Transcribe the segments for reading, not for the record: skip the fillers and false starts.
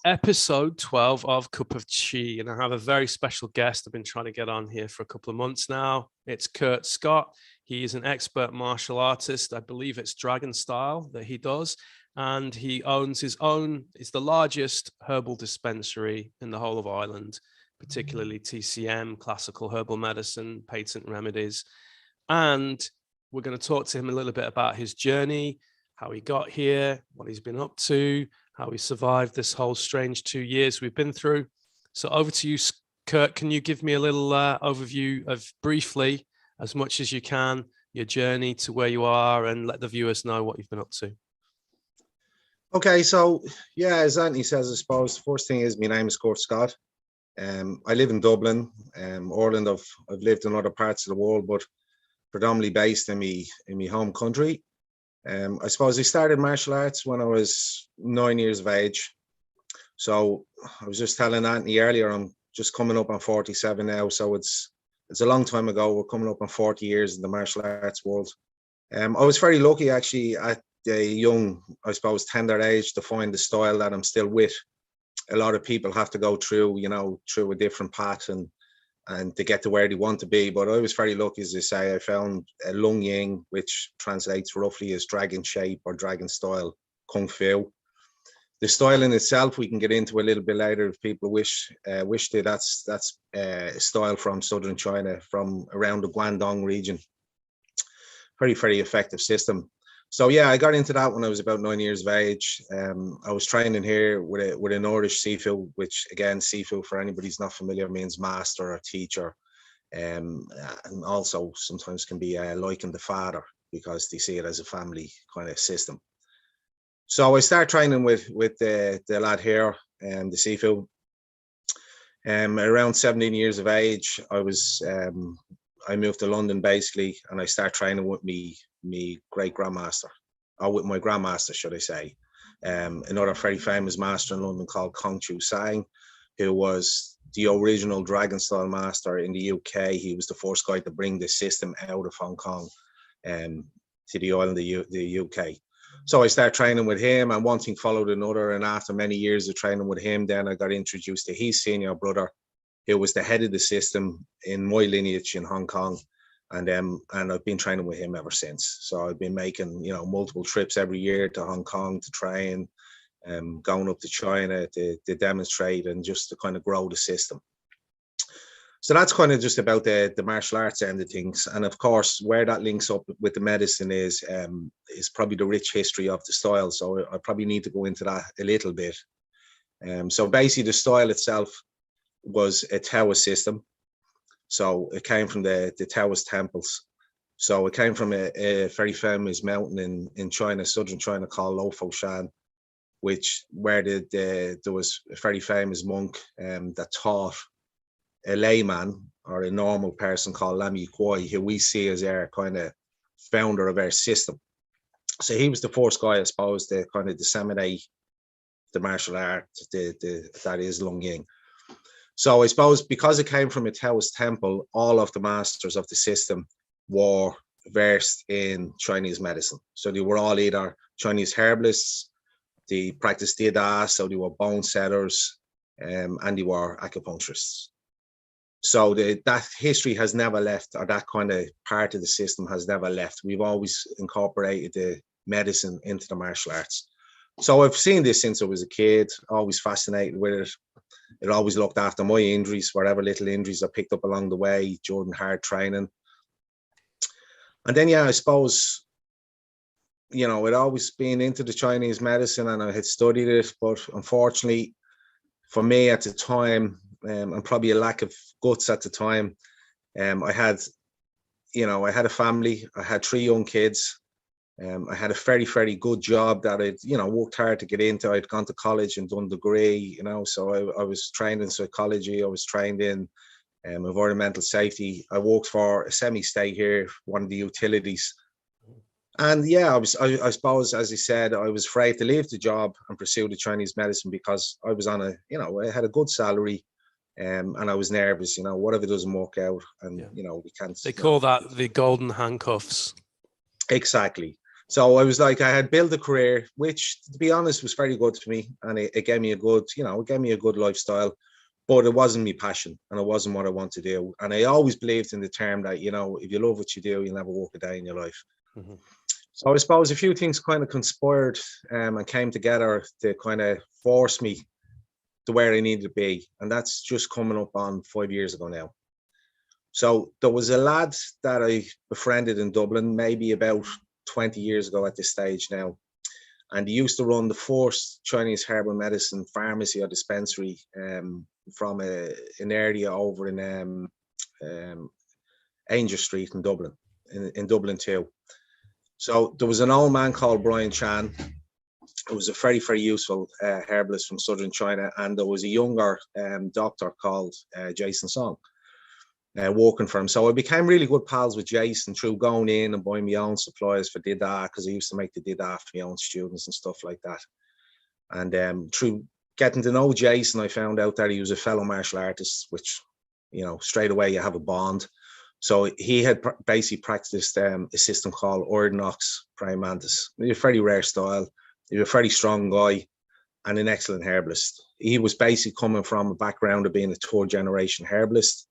episode 12 of Cup of Chi, and I have a very special guest I've been trying to get on here for a couple of months now. It's Kurt Scott. He is an expert martial artist. I believe it's Dragonstyle that he does, and he owns his own. It's the largest herbal dispensary in the whole of Ireland, particularly TCM, classical herbal medicine, patent remedies. And we're going to talk to him a little bit about his journey, how he got here, what he's been up to, how he survived this whole strange 2 years we've been through. So over to you, Kurt. Can you give me a little overview of, briefly, as much as you can, your journey to where you are, and let the viewers know what you've been up to? Okay, so yeah, as Anthony says, I suppose the first thing is my name is Kurt Scott. I live in Dublin, Ireland. I've lived in other parts of the world, but predominantly based in my home country. I suppose I started martial arts when I was 9 years of age. So I was just telling Anthony earlier, I'm just coming up on 47 now. So it's a long time ago. We're coming up on 40 years in the martial arts world. I was very lucky actually at the young, I suppose, tender age to find the style that I'm still with. A lot of people have to go through, through a different path and to get to where they want to be. But I was very lucky, as I say. I found a Lung Ying, which translates roughly as dragon shape or dragon style Kung Fu. The style in itself, we can get into a little bit later if people wish to. That's a style from southern China, from around the Guangdong region. Very, very effective system. So yeah, I got into that when I was about 9 years of age. I was training here with an Irish Sifu, which again, Sifu, for anybody who's not familiar, means master or teacher, and also sometimes can be likened to father because they see it as a family kind of system. So I started training with the lad here, the Sifu. Around 17 years of age, I moved to London basically, and I started training with me great grandmaster, or with my grandmaster, should I say, another very famous master in London called Kong Chu Sang, who was the original Dragonstyle master in the UK. He was the first guy to bring the system out of Hong Kong to the island of the UK. So I started training with him, and one thing followed another. And after many years of training with him, then I got introduced to his senior brother, who was the head of the system in my lineage in Hong Kong. And I've been training with him ever since. So I've been making, multiple trips every year to Hong Kong to train, going up to China to demonstrate and just to kind of grow the system. So that's kind of just about the martial arts end of things. And of course, where that links up with the medicine is probably the rich history of the style. So I probably need to go into that a little bit. So basically the style itself was a Taoist system. So it came from the Taoist temples. So it came from a very famous mountain in China, southern China, called Lofoshan, where there was a very famous monk that taught a layman or a normal person called Lam Yi Kwai, who we see as our kind of founder of our system. So he was the first guy, I suppose, to kind of disseminate the martial art that is Lung Ying. So I suppose because it came from a Taoist temple, all of the masters of the system were versed in Chinese medicine. So they were all either Chinese herbalists, they practiced De Da, so they were bone setters, and they were acupuncturists. So that history has never left, or that kind of part of the system has never left. We've always incorporated the medicine into the martial arts. So I've seen this since I was a kid, always fascinated with it. It always looked after my injuries, whatever little injuries I picked up along the way during hard training. And then, yeah, I suppose, I'd always been into the Chinese medicine and I had studied it. But unfortunately, for me at the time, and probably a lack of guts at the time, I had a family. I had 3 young kids. I had a very, very good job that I'd, worked hard to get into. I'd gone to college and done a degree, so I was trained in psychology. I was trained in environmental safety. I worked for a semi-state here, one of the utilities. And yeah, I suppose, as I said, I was afraid to leave the job and pursue the Chinese medicine because I was on I had a good salary. And I was nervous, what if it doesn't work out? And, we can't. They call that the golden handcuffs. Exactly. So I was like, I had built a career, which to be honest was very good for me. And it gave me a good, it gave me a good lifestyle, but it wasn't my passion and it wasn't what I want to do. And I always believed in the term that, if you love what you do, you'll never work a day in your life. Mm-hmm. So I suppose a few things kind of conspired and came together to kind of force me to where I needed to be. And that's just coming up on 5 years ago now. So there was a lad that I befriended in Dublin, maybe about 20 years ago at this stage now. And he used to run the first Chinese herbal medicine pharmacy or dispensary from an area over in Angel Street in Dublin, in Dublin too. So there was an old man called Brian Chan. It was a very, very useful herbalist from southern China. And there was a younger doctor called Jason Song working for him. So I became really good pals with Jason through going in and buying my own supplies for Dida, because I used to make the Dida for my own students and stuff like that. And through getting to know Jason, I found out that he was a fellow martial artist, which, straight away you have a bond. So he had basically practiced a system called Ordinox Praying Mantis. He was a very rare style. He was a very strong guy and an excellent herbalist. He was basically coming from a background of being a third generation herbalist.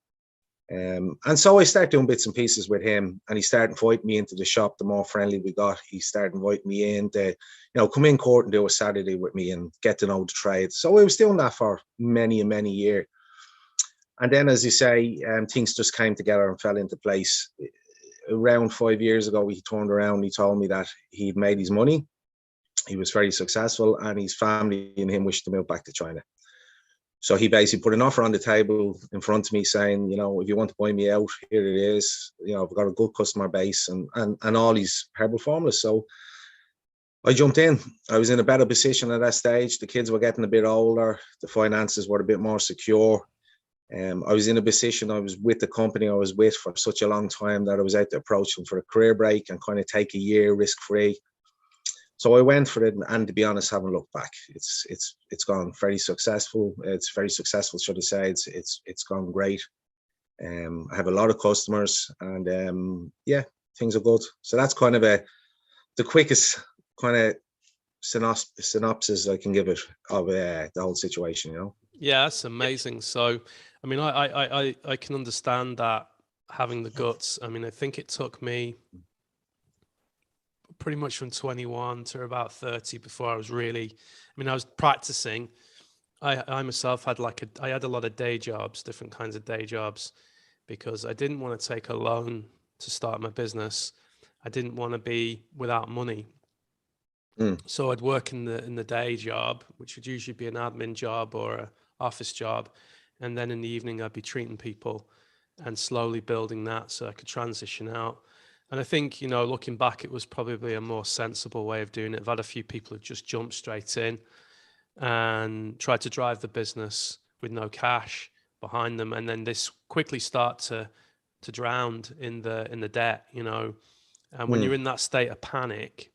And so I started doing bits and pieces with him, and he started inviting me into the shop. The more friendly we got, he started inviting me in to, come in court and do a Saturday with me and get to know the trade. So I was doing that for many and many years. And then, as you say, things just came together and fell into place. Around 5 years ago, he turned around and he told me that he'd made his money. He was very successful, and his family and him wished to move back to China. So he basically put an offer on the table in front of me saying, if you want to buy me out, here it is. I've got a good customer base and all these herbal formulas. So I jumped in. I was in a better position at that stage. The kids were getting a bit older. The finances were a bit more secure. I was in a position, I was with the company I was with for such a long time that I was out to approach them for a career break and kind of take a year risk-free. So I went for it, and to be honest, haven't looked back. It's gone very successful. It's very successful, should I say. It's gone great. I have a lot of customers, and things are good. So that's kind of the quickest kind of synopsis I can give it of the whole situation. Yeah, that's amazing. So, I mean, I can understand that, having the guts. I mean, I think it took me pretty much from 21 to about 30 before I was really, I was practicing. I myself had I had a lot of day jobs, different kinds of day jobs, because I didn't want to take a loan to start my business. I didn't want to be without money. So I'd work in the day job, which would usually be an admin job or an office job. And then in the evening, I'd be treating people and slowly building that so I could transition out. And I think, looking back, it was probably a more sensible way of doing it. I've had a few people who just jumped straight in and tried to drive the business with no cash behind them, and then this quickly start to drown in the debt, And when you're in that state of panic,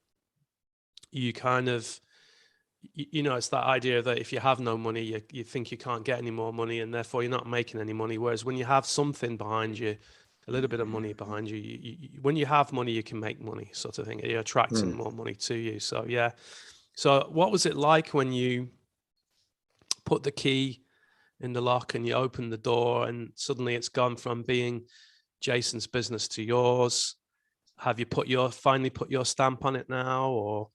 you kind of, it's that idea that if you have no money, you think you can't get any more money, and therefore you're not making any money. Whereas when you have something behind you, a little bit of money behind you, when you have money, you can make money, sort of thing. You're attracting more money to you. So, yeah. So what was it like when you put the key in the lock and you open the door and suddenly it's gone from being Jason's business to yours? Have you finally put your stamp on it now? Or,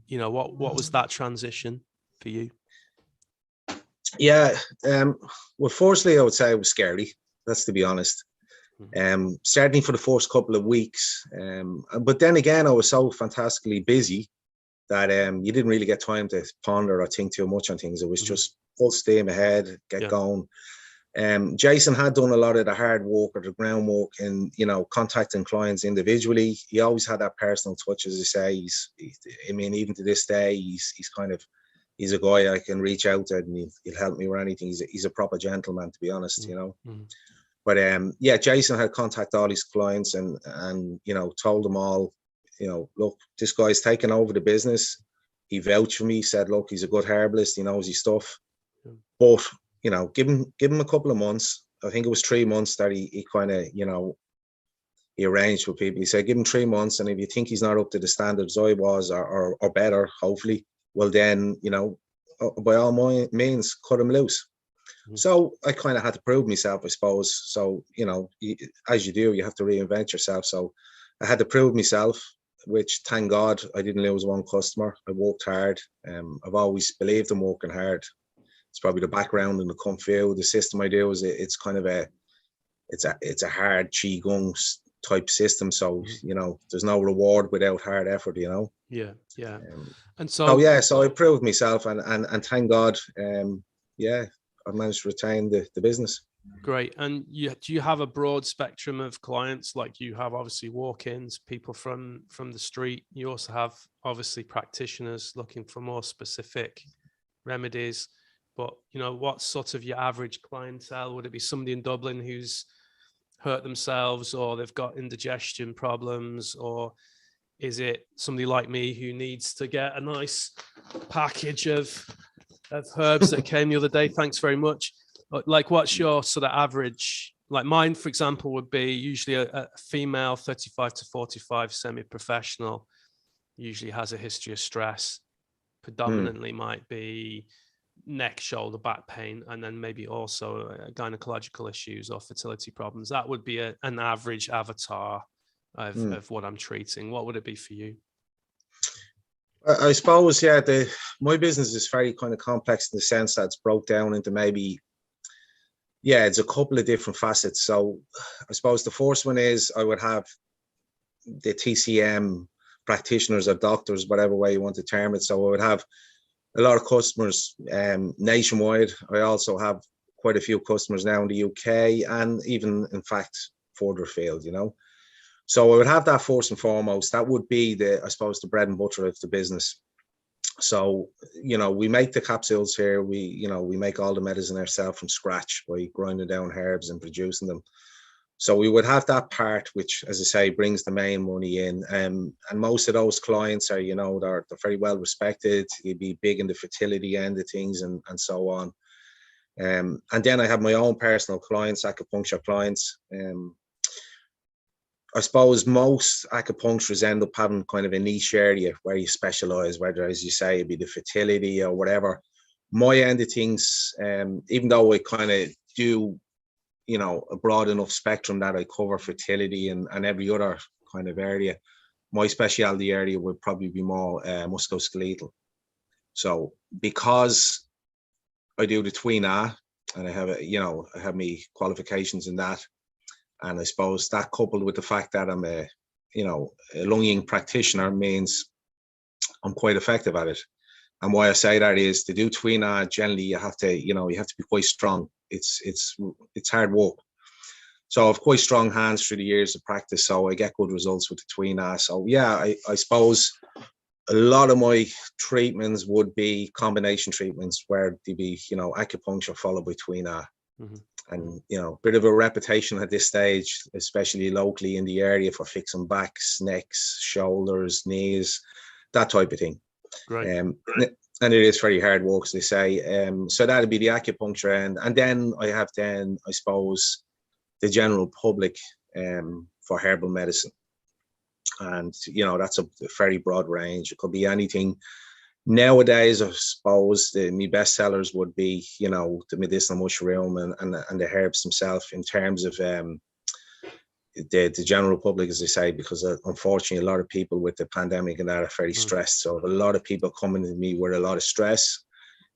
what was that transition for you? Yeah. Well, firstly, I would say it was scary. That's to be honest. Certainly for the first couple of weeks. But then again, I was so fantastically busy that you didn't really get time to ponder or think too much on things. It was just full steam ahead, get going. Jason had done a lot of the hard work or the groundwork in, contacting clients individually. He always had that personal touch, as I say. Even to this day, he's a guy I can reach out to and he'll help me with anything. He's a proper gentleman, to be honest, But Jason had contacted all his clients and told them all, look, this guy's taken over the business. He vouched for me, said, look, he's a good herbalist, he knows his stuff. But give him a couple of months. I think it was 3 months that he kind of, he arranged with people. He said, give him 3 months, and if you think he's not up to the standards I was, or better, hopefully, well then, you know, by all means, cut him loose. So I kind of had to prove myself, I suppose. So, you know, as you do, you have to reinvent yourself. So I had to prove myself, which, thank God, I didn't lose one customer. I worked hard. I've always believed in working hard. It's probably the background in the Kung Fu. The system I do is it's kind of it's a hard Qigong type system. So, you know, there's no reward without hard effort, you know. Yeah. And so yeah, so I proved myself, and thank God, yeah, I managed to retain the business. Great. And do you have a broad spectrum of clients? Like, you have obviously walk-ins, people from the street. You also have obviously practitioners looking for more specific remedies. But, you know, what's sort of your average clientele? Would it be somebody in Dublin who's hurt themselves, or they've got indigestion problems, or is it somebody like me who needs to get a nice package of herbs that came the other day? Thanks very much. Like, what's your sort of average? Like mine, for example, would be usually a female, 35 to 45, semi-professional, usually has a history of stress, predominantly might be neck, shoulder, back pain, and then maybe also gynecological issues or fertility problems. That would be an average avatar of what I'm treating. What would it be for you? I suppose, yeah, my business is very kind of complex in the sense that it's broke down into maybe, yeah, it's a couple of different facets. So I suppose the first one is I would have the TCM practitioners or doctors, whatever way you want to term it. So I would have a lot of customers nationwide. I also have quite a few customers now in the UK, and even, in fact, further afield, you know. So I would have that first and foremost. That would be I suppose, the bread and butter of the business. So, you know, we make the capsules here. We make all the medicine ourselves from scratch by grinding down herbs and producing them. So we would have that part, which, as I say, brings the main money in. And most of those clients are, you know, they're very well respected. You'd be big in the fertility end of things, and so on. And then I have my own personal clients, acupuncture clients. I suppose most acupuncturists end up having kind of a niche area where you specialize, whether, as you say, it be the fertility or whatever. My end of things, even though I kind of do, you know, a broad enough spectrum that I cover fertility and every other kind of area, my specialty area would probably be more musculoskeletal. So because I do the Tween-A, and I have my qualifications in that, and I suppose that, coupled with the fact that I'm a lunging practitioner, means I'm quite effective at it. And why I say that is, to do Tween-A, generally you have to be quite strong. It's hard work. So I've quite strong hands through the years of practice, so I get good results with the Tween-A. So yeah, I suppose a lot of my treatments would be combination treatments, where they'd be, you know, acupuncture followed by Tween-A. And, you know, bit of a reputation at this stage, especially locally in the area, for fixing backs, necks, shoulders, knees, that type of thing. Great. And it is very hard work, as they say. So that'd be the acupuncture end. And then I have, I suppose, the general public for herbal medicine. And, you know, that's a very broad range. It could be anything. Nowadays, I suppose my best sellers would be, you know, the medicinal mushroom and the herbs themselves, in terms of the general public, as I say, because unfortunately a lot of people with the pandemic and that are very stressed. So a lot of people coming to me with a lot of stress.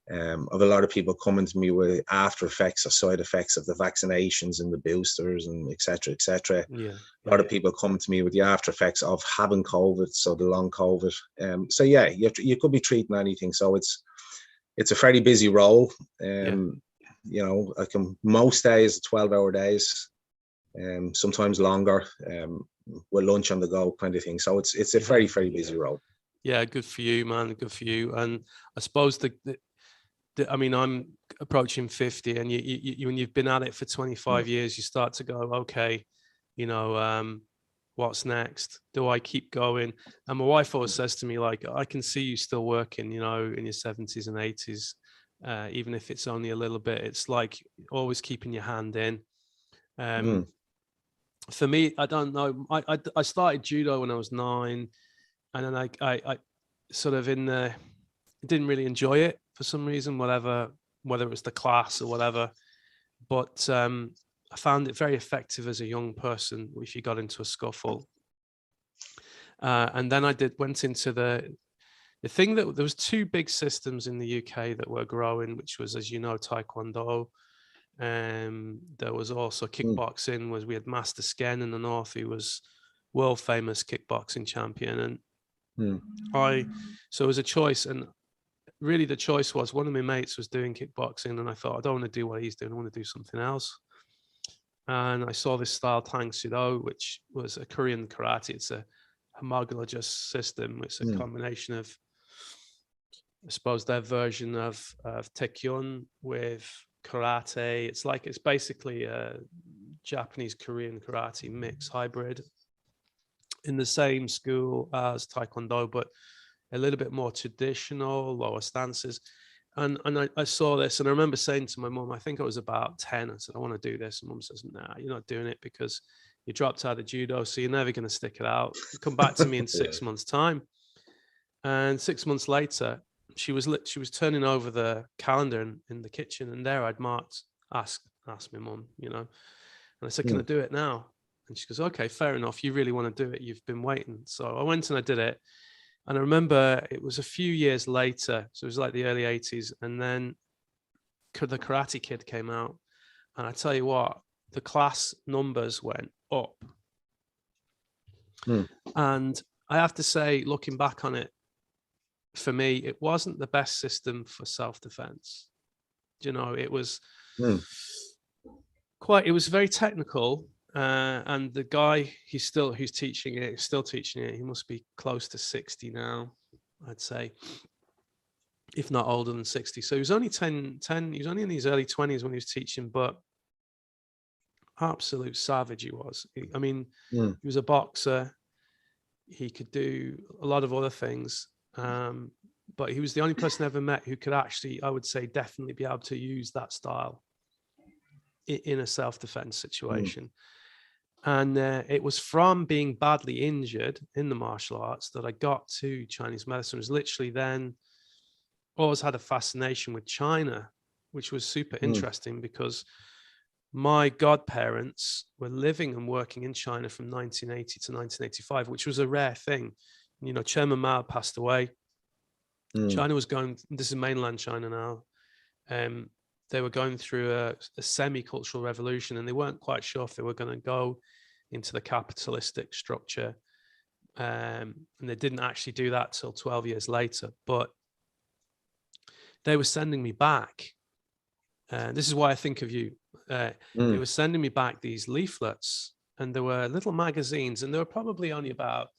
Of a lot of people coming to me with after effects or side effects of the vaccinations and the boosters and et cetera, et cetera. Yeah. A lot of people come to me with the after effects of having COVID, so the long COVID. So yeah, you could be treating anything. So it's a very busy role. You know, most days 12-hour days, sometimes longer, with lunch on the go kind of thing. So it's a very, very busy role. Yeah, good for you, man. Good for you. And I suppose I mean, I'm approaching 50, and you when you've been at it for 25 years, you start to go, okay, you know, what's next? Do I keep going? And my wife always says to me, like, I can see you still working, you know, in your 70s and 80s, even if it's only a little bit. It's like always keeping your hand in. for me, I don't know. I started judo when I was 9, and then I sort of didn't really enjoy it for some reason, whether it was the class or whatever. But I found it very effective as a young person if you got into a scuffle. And then I went into the thing that there was 2 big systems in the UK that were growing, which was, as you know, Taekwondo. There was also kickboxing. We had Master Sken in the north, who was world famous kickboxing champion, and so it was a choice, and really the choice was, one of my mates was doing kickboxing, and I thought, I don't want to do what he's doing, I want to do something else. And I saw this style, Tang Sudo, which was a Korean karate. It's a homologous system. It's a combination of, I suppose, their version of Taekyon with karate. It's basically a Japanese Korean karate mix hybrid in the same school as Taekwondo, but a little bit more traditional, lower stances. And I saw this, and I remember saying to my mum, I think I was about 10, I said, I want to do this. And mum says, nah, you're not doing it because you dropped out of judo, so you're never going to stick it out. Come back to me in 6 months' time. And 6 months later, she was turning over the calendar in the kitchen, and there I'd marked, ask my mum, and I said, can I do it now? And she goes, okay, fair enough. You really want to do it. You've been waiting. So I went and I did it. And I remember it was a few years later, so it was like the early 80s, and then the Karate Kid came out, and I tell you what, the class numbers went up. And I have to say, looking back on it, for me, it wasn't the best system for self-defense. It was it was very technical. And the guy who's teaching it, he must be close to 60 now, I'd say, if not older than 60. So he was only 10, he was only in his early 20s when he was teaching, but absolute savage he was. He was a boxer. He could do a lot of other things, but he was the only person I ever met who could actually, I would say, definitely be able to use that style in a self-defense situation. And it was from being badly injured in the martial arts that I got to Chinese medicine. It was literally then, always had a fascination with China, which was super interesting because my godparents were living and working in China from 1980 to 1985, which was a rare thing. Chairman Mao passed away. China was going, this is mainland China now. They were going through a semi-cultural revolution, and they weren't quite sure if they were going to go into the capitalistic structure. And they didn't actually do that till 12 years later, but they were sending me back. This is why I think of you. They were sending me back these leaflets, and there were little magazines, and they were probably only about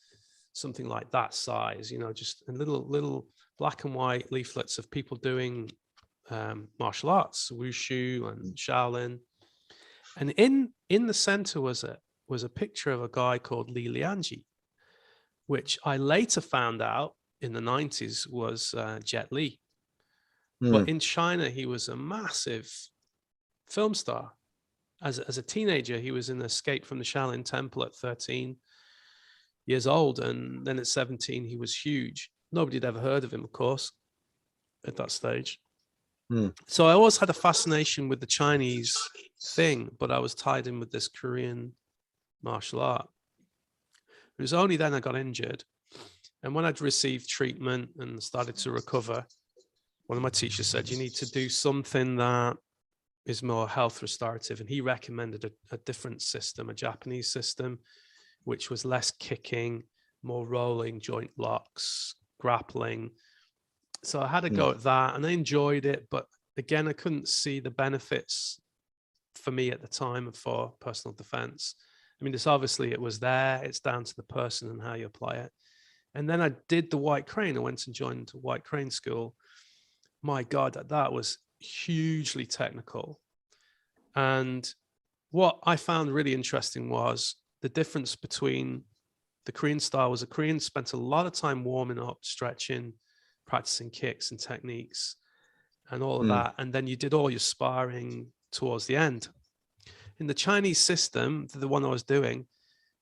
something like that size, just a little black and white leaflets of people doing martial arts, wushu and Shaolin. And in the center was a picture of a guy called Li Lianji, which I later found out in the 90s was Jet Li. But in China, he was a massive film star. As a teenager, he was in Escape from the Shaolin Temple at 13 years old. And then at 17, he was huge. Nobody had ever heard of him, of course, at that stage. So I always had a fascination with the Chinese thing, but I was tied in with this Korean martial art. It was only then I got injured. And when I'd received treatment and started to recover, one of my teachers said, you need to do something that is more health restorative. And he recommended a different system, a Japanese system, which was less kicking, more rolling, joint locks, grappling. So I had a go at that, and I enjoyed it. But again, I couldn't see the benefits for me at the time for personal defense. I mean, obviously it was there. It's down to the person and how you apply it. And then I did the White Crane. I went and joined White Crane School. My God, that was hugely technical. And what I found really interesting was the difference between the Korean style. Was a Korean spent a lot of time warming up, stretching, practicing kicks and techniques and all of that. And then you did all your sparring towards the end. In the Chinese system, the one I was doing,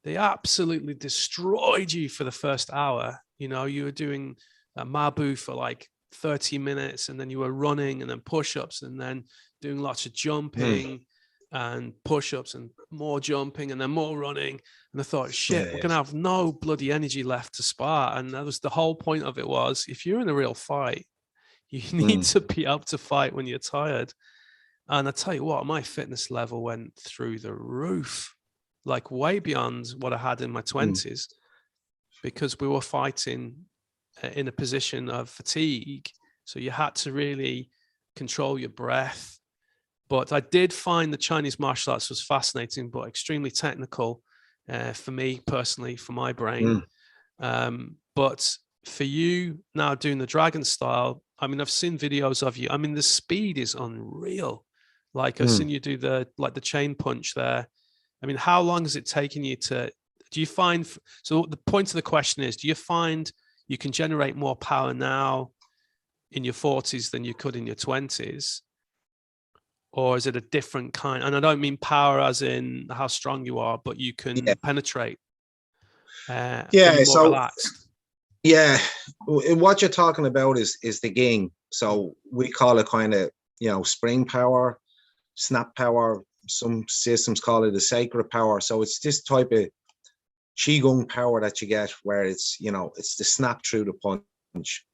they absolutely destroyed you for the first hour. You know, you were doing a Mabu for like 30 minutes, and then you were running, and then push-ups, and then doing lots of jumping and push-ups and more jumping and then more running. And I thought, shit, we're going to have no bloody energy left to spar. And that was the whole point of it, was if you're in a real fight, you need to be up to fight when you're tired. And I tell you what, my fitness level went through the roof, like way beyond what I had in my 20s, because we were fighting in a position of fatigue. So you had to really control your breath. But I did find the Chinese martial arts was fascinating, but extremely technical for me personally, for my brain. But for you now doing the Dragonstyle, I mean, I've seen videos of you. I mean, the speed is unreal. Like I've seen you do the chain punch there. I mean, how long has it taken you to, do you find, so the point of the question is, do you find you can generate more power now in your 40s than you could in your 20s? Or is it a different kind? And I don't mean power as in how strong you are, but you can penetrate. Are you more relaxed? Yeah, what you're talking about is the game. So we call it kind of, you know, spring power, snap power. Some systems call it a sacred power. So it's this type of qigong power that you get, where it's, you know, it's the snap through the punch.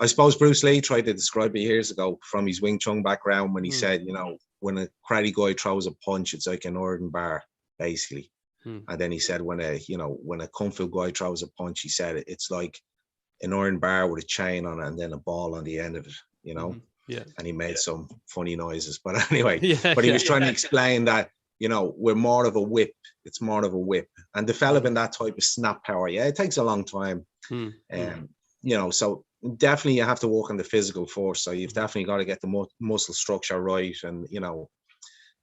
I suppose Bruce Lee tried to describe it years ago from his Wing Chun background, when he said, you know, when a karate guy throws a punch, it's like an iron bar, basically. And then he said, when a Kung Fu guy throws a punch, he said it's like an iron bar with a chain on it and then a ball on the end of it, you know? And he made some funny noises. But anyway, he was trying to explain that, you know, we're more of a whip. It's more of a whip. And developing that type of snap power, it takes a long time. You know, so definitely you have to work on the physical force. So you've definitely got to get the muscle structure right. And, you know,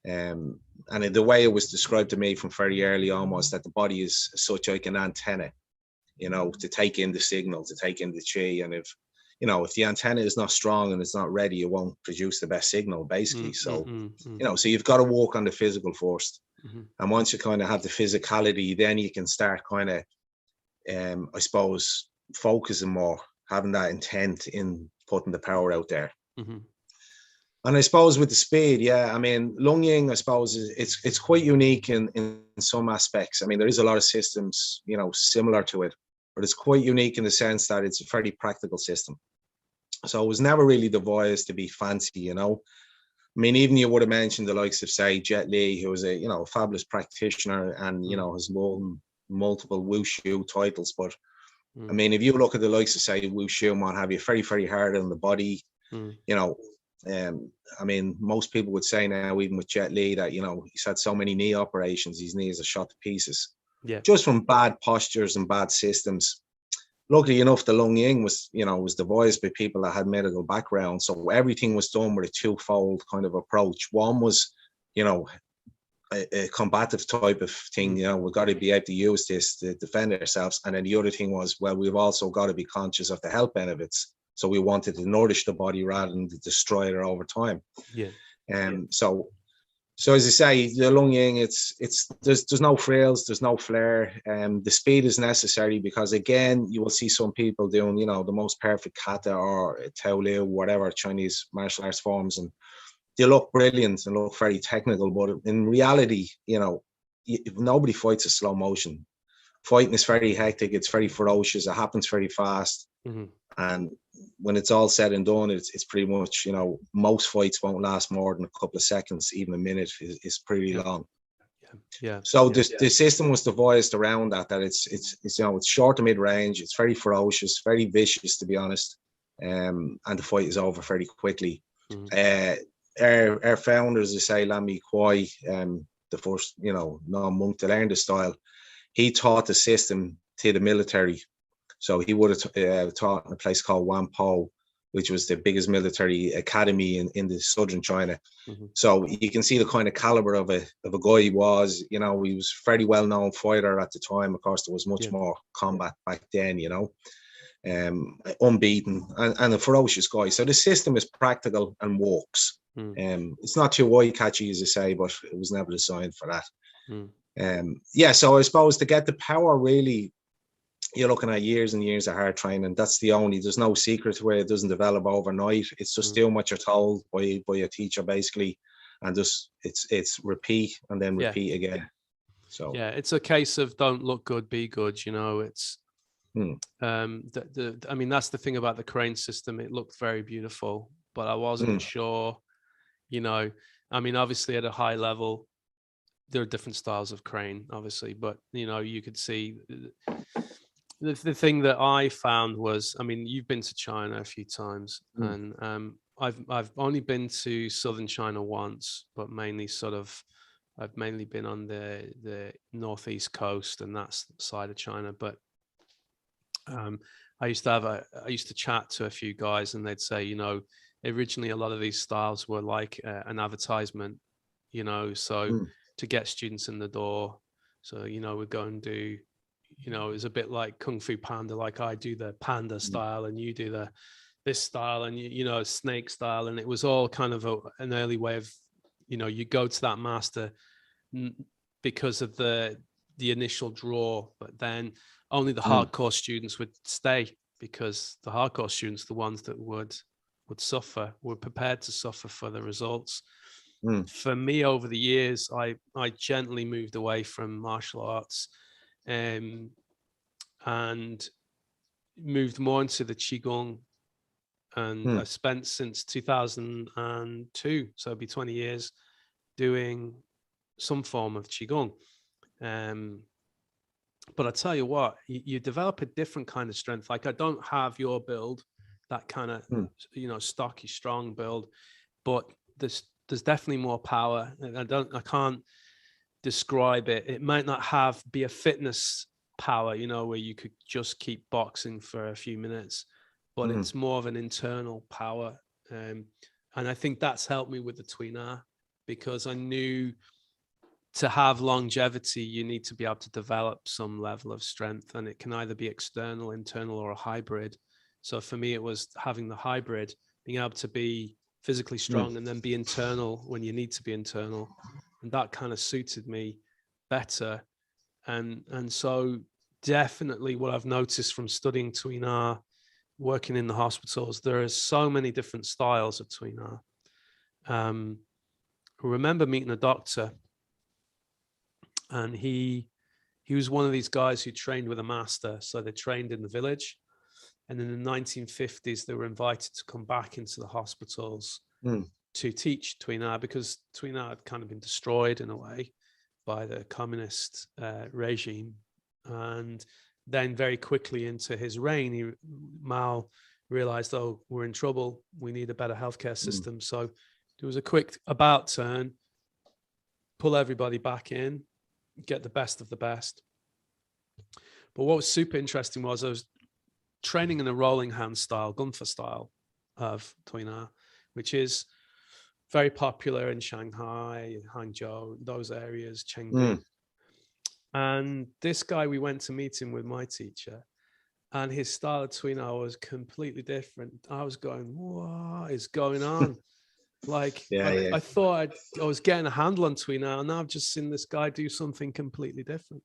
and the way it was described to me from very early on was that the body is such like an antenna, you know, to take in the signal, to take in the chi. And if, you know, if the antenna is not strong and it's not ready, it won't produce the best signal, basically. So, you know, so you've got to work on the physical first. And once you kind of have the physicality, then you can start kind of, I suppose, focusing more, having that intent in putting the power out there. And I suppose with the speed, I mean, Lung Ying, I suppose, it's quite unique in some aspects. I mean, there is a lot of systems, you know, similar to it, but it's quite unique in the sense that it's a fairly practical system. So it was never really devised to be fancy, you know. I mean, even you would have mentioned the likes of, say, Jet Li, who was a, you know, a fabulous practitioner and, you know, has won multiple wushu titles. But I mean, if you look at the likes of, say, wushu and what have you, very, very hard on the body, you know. I mean, most people would say now, even with Jet Li, that, you know, he's had so many knee operations, his knees are shot to pieces. Just from bad postures and bad systems. Luckily enough, the Lung Ying was, you know, was devised by people that had medical background. So everything was done with a twofold kind of approach. One was, you know, a combative type of thing, you know, we've got to be able to use this to defend ourselves. And then the other thing was, well, we've also got to be conscious of the health benefits. So we wanted to nourish the body rather than to destroy it over time. So as I say, the Lung Ying, there's no frills, there's no flair. The speed is necessary because, again, you will see some people doing, you know, the most perfect kata or Tao Liu, whatever Chinese martial arts forms, and they look brilliant and look very technical. But in reality, you know, nobody fights a slow motion. Fighting is very hectic. It's very ferocious. It happens very fast. And when it's all said and done, it's pretty much, you know, most fights won't last more than a couple of seconds. Even a minute is pretty long. So the system was devised around that it's you know, it's short to mid range. It's very ferocious, very vicious, to be honest. And the fight is over very quickly. Our founders, as I say, Lam Mi Kwai, the first, you know, non-monk to learn the style, he taught the system to the military. So he would have taught in a place called Wanpo, which was the biggest military academy in the southern China. So you can see the kind of caliber of a guy he was. You know, he was a very well-known fighter at the time. Of course, there was much more combat back then, you know, unbeaten and a ferocious guy. So the system is practical and works. It's not too eye catchy, as I say, but it was never designed for that. Mm. Yeah, so I suppose to get the power, really, you're looking at years and years of hard training. There's no secret where it doesn't develop overnight. It's just doing what you're told by a teacher, basically, and just it's repeat and then repeat again. So yeah, it's a case of don't look good, be good. You know, it's I mean, that's the thing about the crane system. It looked very beautiful, but I wasn't sure. You know, I mean, obviously at a high level, there are different styles of crane, obviously, but you know, you could see the thing that I found was, I mean, you've been to China a few times, and I've only been to southern China once, but mainly I've mainly been on the northeast coast and that's side of China. But I used to chat to a few guys, and they'd say, you know, originally a lot of these styles were like an advertisement, you know, so to get students in the door. So, you know, we'd go and do, you know, it's a bit like Kung Fu Panda, like I do the panda style and you do this style and you know, snake style. And it was all kind of an early way of, you know, you go to that master because of the initial draw, but then only the hardcore students would stay, because the hardcore students, the ones that would suffer, were prepared to suffer for the results. For me, over the years, I gently moved away from martial arts and moved more into the Qigong. And I've spent since 2002, so it'll be 20 years, doing some form of Qigong. But I tell you what, you develop a different kind of strength. Like I don't have your build, that kind of, you know, stocky, strong build, but there's definitely more power. And I can't describe it. It might not be a fitness power, you know, where you could just keep boxing for a few minutes, but it's more of an internal power. And I think that's helped me with the Tuina, because I knew to have longevity, you need to be able to develop some level of strength, and it can either be external, internal, or a hybrid. So for me, it was having the hybrid, being able to be physically strong and then be internal when you need to be internal. And that kind of suited me better. And so definitely what I've noticed from studying Tuina, working in the hospitals, there are so many different styles of Tuina. I remember meeting a doctor, and he was one of these guys who trained with a master. So they trained in the village, and in the 1950s they were invited to come back into the hospitals to teach Tuina, because Tuina had kind of been destroyed in a way by the communist regime. And then very quickly into his reign, Mao realized, oh, we're in trouble, we need a better healthcare system. So there was a quick about turn, pull everybody back in, get the best of the best. But what was super interesting was I was training in the rolling hand style, Gunfa style of Tuina, which is very popular in Shanghai, Hangzhou, those areas, Chengdu. And this guy, we went to meet him with my teacher, and his style of Tuina was completely different. I was going, what is going on? Like, I thought I was getting a handle on Tuina, and now I've just seen this guy do something completely different.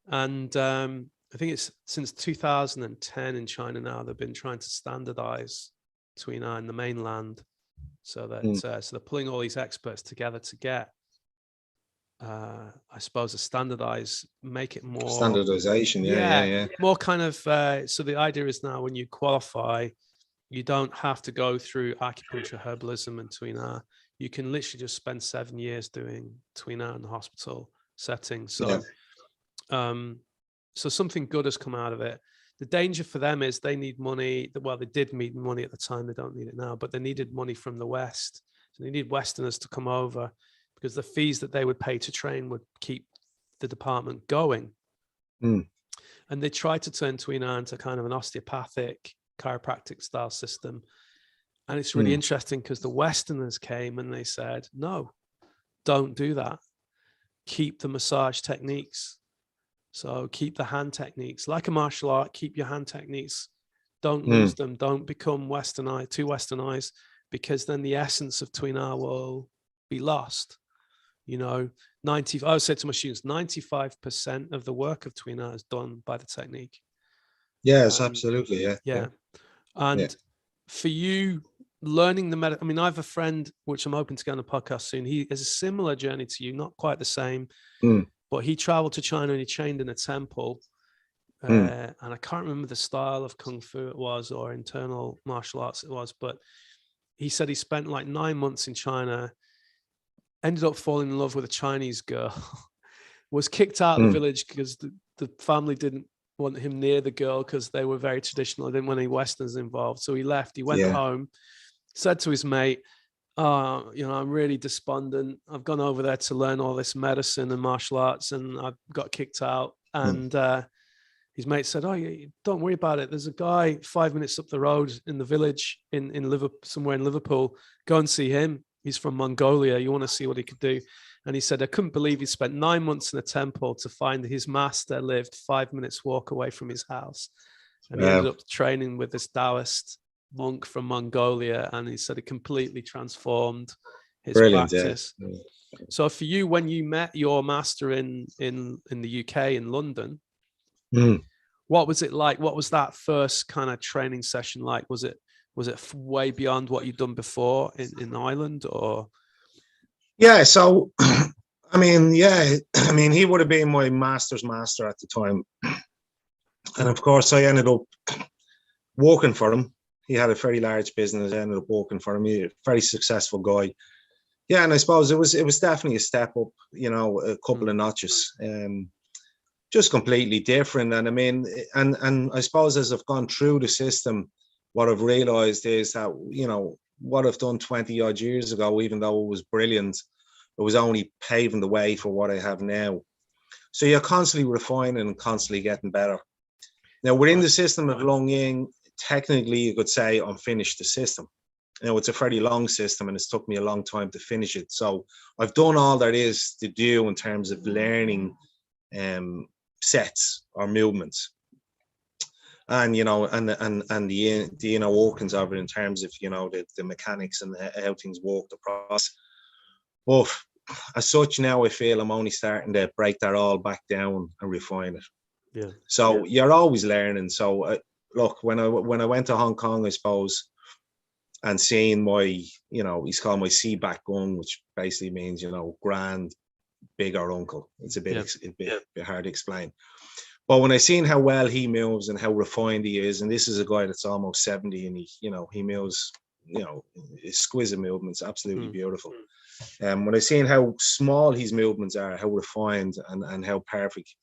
And I think it's since 2010 in China now, they've been trying to standardize Tuina in the mainland, so that so they're pulling all these experts together to get, I suppose, make it more standardization. Yeah. More kind of. So the idea is now when you qualify, you don't have to go through acupuncture, herbalism, and Tuina. You can literally just spend 7 years doing Tuina in the hospital setting. So, so something good has come out of it. The danger for them is they need money. Well, they did need money at the time. They don't need it now, but they needed money from the West. So they need Westerners to come over, because the fees that they would pay to train would keep the department going. And they tried to turn Tuina into kind of an osteopathic chiropractic style system. And it's really interesting, because the Westerners came and they said, no, don't do that. Keep the massage techniques. So keep the hand techniques, like a martial art, keep your hand techniques. Don't lose them. Don't become too westernized. because then the essence of Tuina will be lost. You know, I would say to my students, 95% of the work of Tuina is done by the technique. Yes, absolutely. Yeah. And for you, learning the I mean, I have a friend, which I'm hoping to get on the podcast soon. He has a similar journey to you, not quite the same, but he traveled to China and he trained in a temple. And I can't remember the style of Kung Fu it was, or internal martial arts it was, but he said he spent like 9 months in China, ended up falling in love with a Chinese girl, was kicked out of the village because the family didn't want him near the girl because they were very traditional. They didn't want any Westerners involved. So he left. He went home, said to his mate, you know, I'm really despondent. I've gone over there to learn all this medicine and martial arts, and I got kicked out. And his mate said, oh, don't worry about it. There's a guy 5 minutes up the road in the village in Liverpool, somewhere in Liverpool. Go and see him. He's from Mongolia. You want to see what he could do? And he said, I couldn't believe he spent 9 months in a temple to find his master lived 5 minutes walk away from his house. And he ended up training with this Taoist monk from Mongolia. And he said it completely transformed his practice. Yeah. So for you, when you met your master in the UK, in London, what was it like? What was that first kind of training session like? Was it way beyond what you'd done before in Ireland, or? Yeah, so I mean, he would have been my master's master at the time, and of course I ended up working for him. He had a very large business. I ended up working for him. He's a very successful guy. Yeah, and I suppose it was definitely a step up, you know, a couple of notches. Just completely different. And I mean, and I suppose as I've gone through the system, what I've realized is that, you know, what I've done 20 odd years ago, even though it was brilliant, it was only paving the way for what I have now. So you're constantly refining and constantly getting better. Now, within the system of Lung Ying, technically you could say I'm finished the system. You know, it's a fairly long system and it's took me a long time to finish it. So I've done all there is to do in terms of learning sets or movements, and you know, and the inner workings of it in terms of, you know, the mechanics and how things work, the process. But as such, now I feel I'm only starting to break that all back down and refine it. Yeah. So you're always learning. So look, when I went to Hong Kong, I suppose, and seeing my, you know, he's called my C-back gung, which basically means, you know, grand, bigger uncle. It's a bit hard to explain. But when I seen how well he moves and how refined he is, and this is a guy that's almost 70 and he, you know, he moves, you know, exquisite movements, absolutely beautiful. When I seen how small his movements are, how refined and how perfect,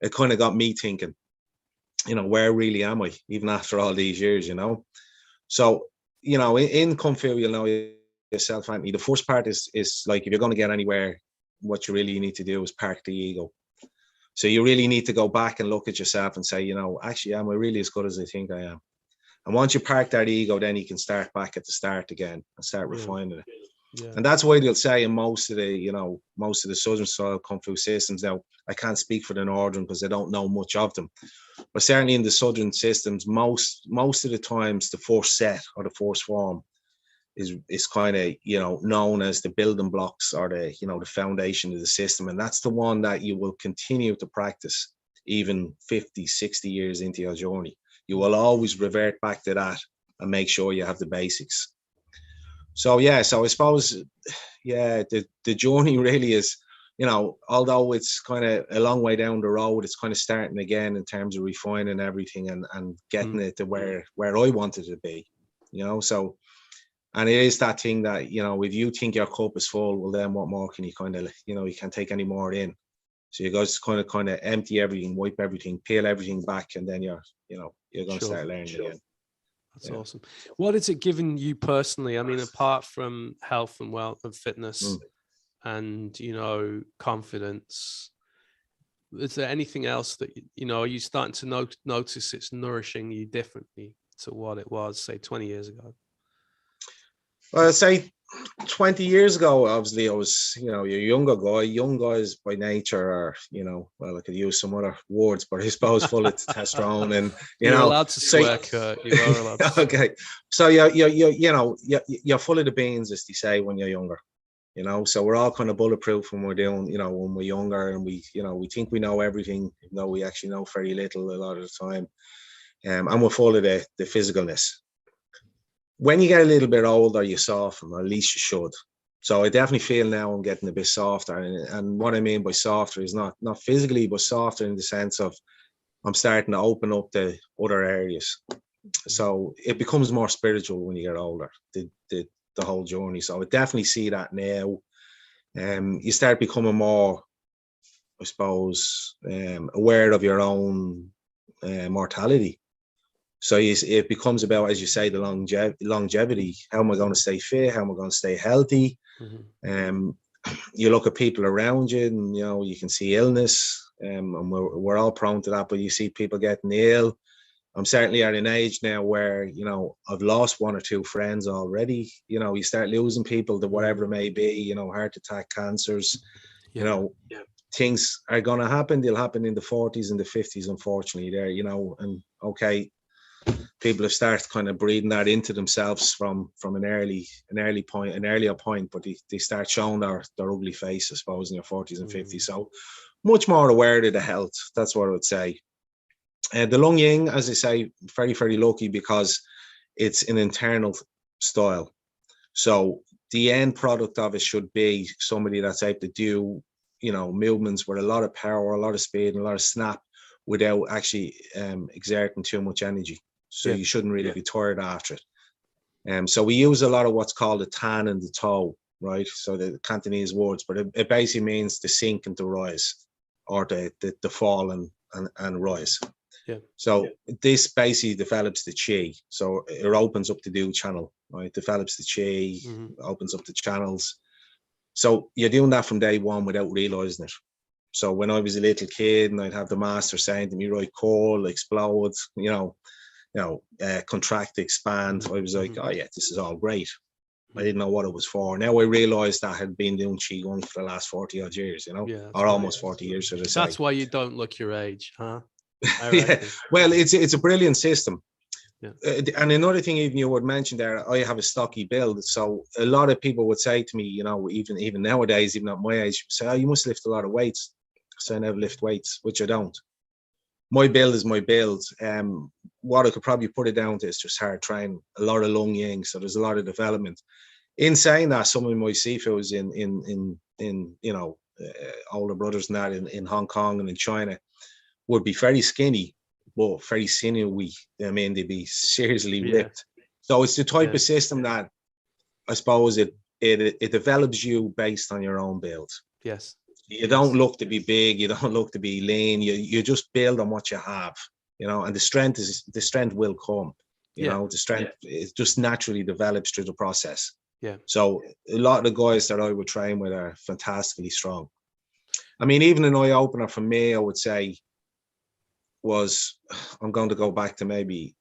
it kind of got me thinking, you know, where really am I, even after all these years, you know? So, you know, in Kung Fu, you'll know yourself, Anthony, the first part is like, if you're going to get anywhere, what you really need to do is park the ego. So you really need to go back and look at yourself and say, you know, actually, am I really as good as I think I am? And once you park that ego, then you can start back at the start again and start refining it. Yeah. And that's why they'll say in most of the Southern style Kung Fu systems, now I can't speak for the Northern because I don't know much of them, but certainly in the Southern systems, most of the times the first set or the first form is kind of, you know, known as the building blocks or the, you know, the foundation of the system. And that's the one that you will continue to practice even 50, 60 years into your journey. You will always revert back to that and make sure you have the basics. So, yeah, so I suppose, yeah, the journey really is, you know, although it's kind of a long way down the road, it's kind of starting again in terms of refining everything and getting it to where I wanted it to be, you know. So, and it is that thing that, you know, if you think your cup is full, well, then what more can you kind of, you know, you can't take any more in. So you guys kind of empty everything, wipe everything, peel everything back, and then you're going to start learning again. That's awesome. What is it giving you personally? I mean, apart from health and wealth and fitness and, you know, confidence, is there anything else that, you know, are you starting to notice it's nourishing you differently to what it was, say, 20 years ago? Well, I'd say 20 years ago, obviously, I was, you're a younger guy. Young guys by nature are, well, I could use some other words, but I suppose full of testosterone and, You're allowed to so, swear, Kurt. You are allowed to swear. okay. So you're full of the beans, as they say, when you're younger, so we're all kind of bulletproof when we're doing, when we're younger, and we think we know everything, even though we actually know very little a lot of the time. And we're full of the physicalness. When you get a little bit older, you soften, or at least you should. So I definitely feel now I'm getting a bit softer. And what I mean by softer is not physically, but softer in the sense of I'm starting to open up the other areas. So it becomes more spiritual when you get older, the whole journey. So I definitely see that now. You start becoming more, I suppose, aware of your own mortality. So it becomes about, as you say, the longevity. How am I going to stay fit? How am I going to stay healthy? Mm-hmm. You look at people around you, and you can see illness, and we're all prone to that. But you see people getting ill. I'm certainly at an age now where I've lost one or two friends already. You start losing people to whatever it may be. Heart attack, cancers. Things are going to happen. They'll happen in the 40s and the 50s, unfortunately. There, and okay. People have started kind of breeding that into themselves from an earlier point, but they start showing their ugly face, I suppose, in your 40s and 50s. So much more aware of the health. That's what I would say. The Lung Ying, as I say, very, very lucky because it's an internal style. So the end product of it should be somebody that's able to do, movements with a lot of power, a lot of speed, and a lot of snap without actually exerting too much energy. So you shouldn't really be tired after it. So we use a lot of what's called the tan and the toe, right? So the Cantonese words, but it basically means to sink and to rise, or the fall and rise. So this basically develops the chi. So it opens up the do channel, right? Develops the chi, opens up the channels. So you're doing that from day one without realizing it. So when I was a little kid and I'd have the master saying to me, right, coal, explode, contract, expand. I was like, oh yeah, this is all great. I didn't know what it was for. Now I realized that I had been doing Qigong for the last 40 odd years, or almost 40 years, should I say. That's why you don't look your age, huh? Yeah. Well, it's a brilliant system. And another thing, even you would mention there, I have a stocky build. So a lot of people would say to me, even nowadays, even at my age, say, oh, you must lift a lot of weights. So I never lift weights, which I don't. My build is my build. What I could probably put it down to is just hard training, a lot of Lung Ying. So there's a lot of development. In saying that, some of my Sifus in older brothers and that in Hong Kong and in China would be very skinny, but very sinewy. I mean, they'd be seriously ripped. So it's the type of system that I suppose it develops you based on your own build. Yes. You don't look to be big. You don't look to be lean. You just build on what you have, and the strength will come. The strength it just naturally develops through the process. Yeah. So a lot of the guys that I would train with are fantastically strong. I mean, even an eye opener for me, I would say, I'm going to go back to maybe,